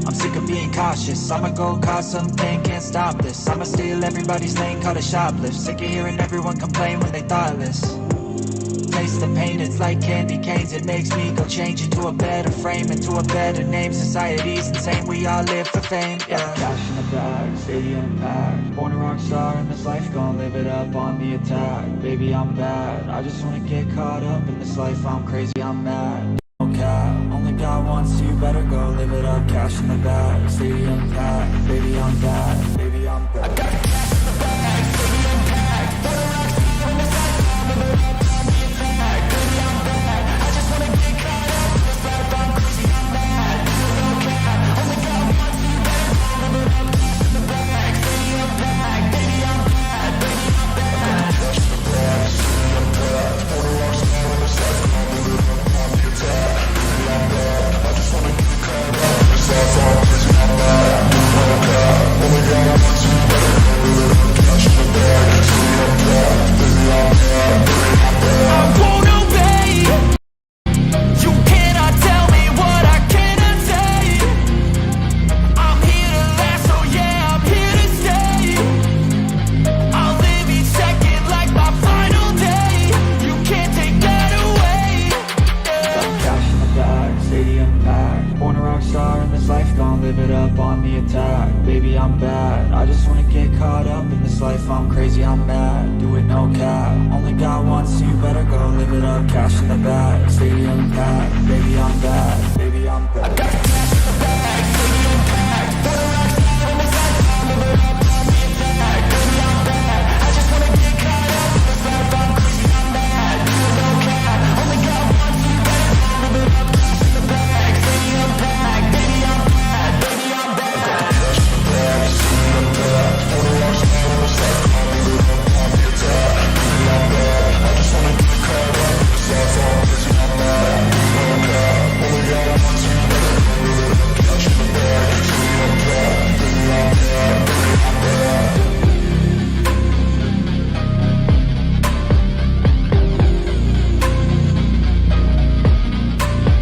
I'm sick of being cautious. I'ma go cause something, can't stop this. I'ma steal everybody's lane, call it shoplift. Sick of hearing everyone complain when they thoughtless. Taste the pain, it's like candy canes. It makes me go change into a better frame, into a better name. Society's insane, we all live for fame. Yeah. Cash in the bag, stadium packed. Born a rock star in this life, gon' live it up on the attack. Baby, I'm bad. I just wanna get caught up in this life. I'm crazy, I'm mad. No cap. Only God wants you, better go live it up. Cash in the bag, stadium packed. Baby, I'm bad. Baby, I'm bad. I got the cash in the bag, stadium packed. Born a rock star in this life, gon' live it up. Live it up on the attack. Baby, I'm bad. I just wanna get caught up in this life. I'm crazy, I'm mad. Do it no cap. Only God wants you, better go live it up. Cash in the bag, stadium packed.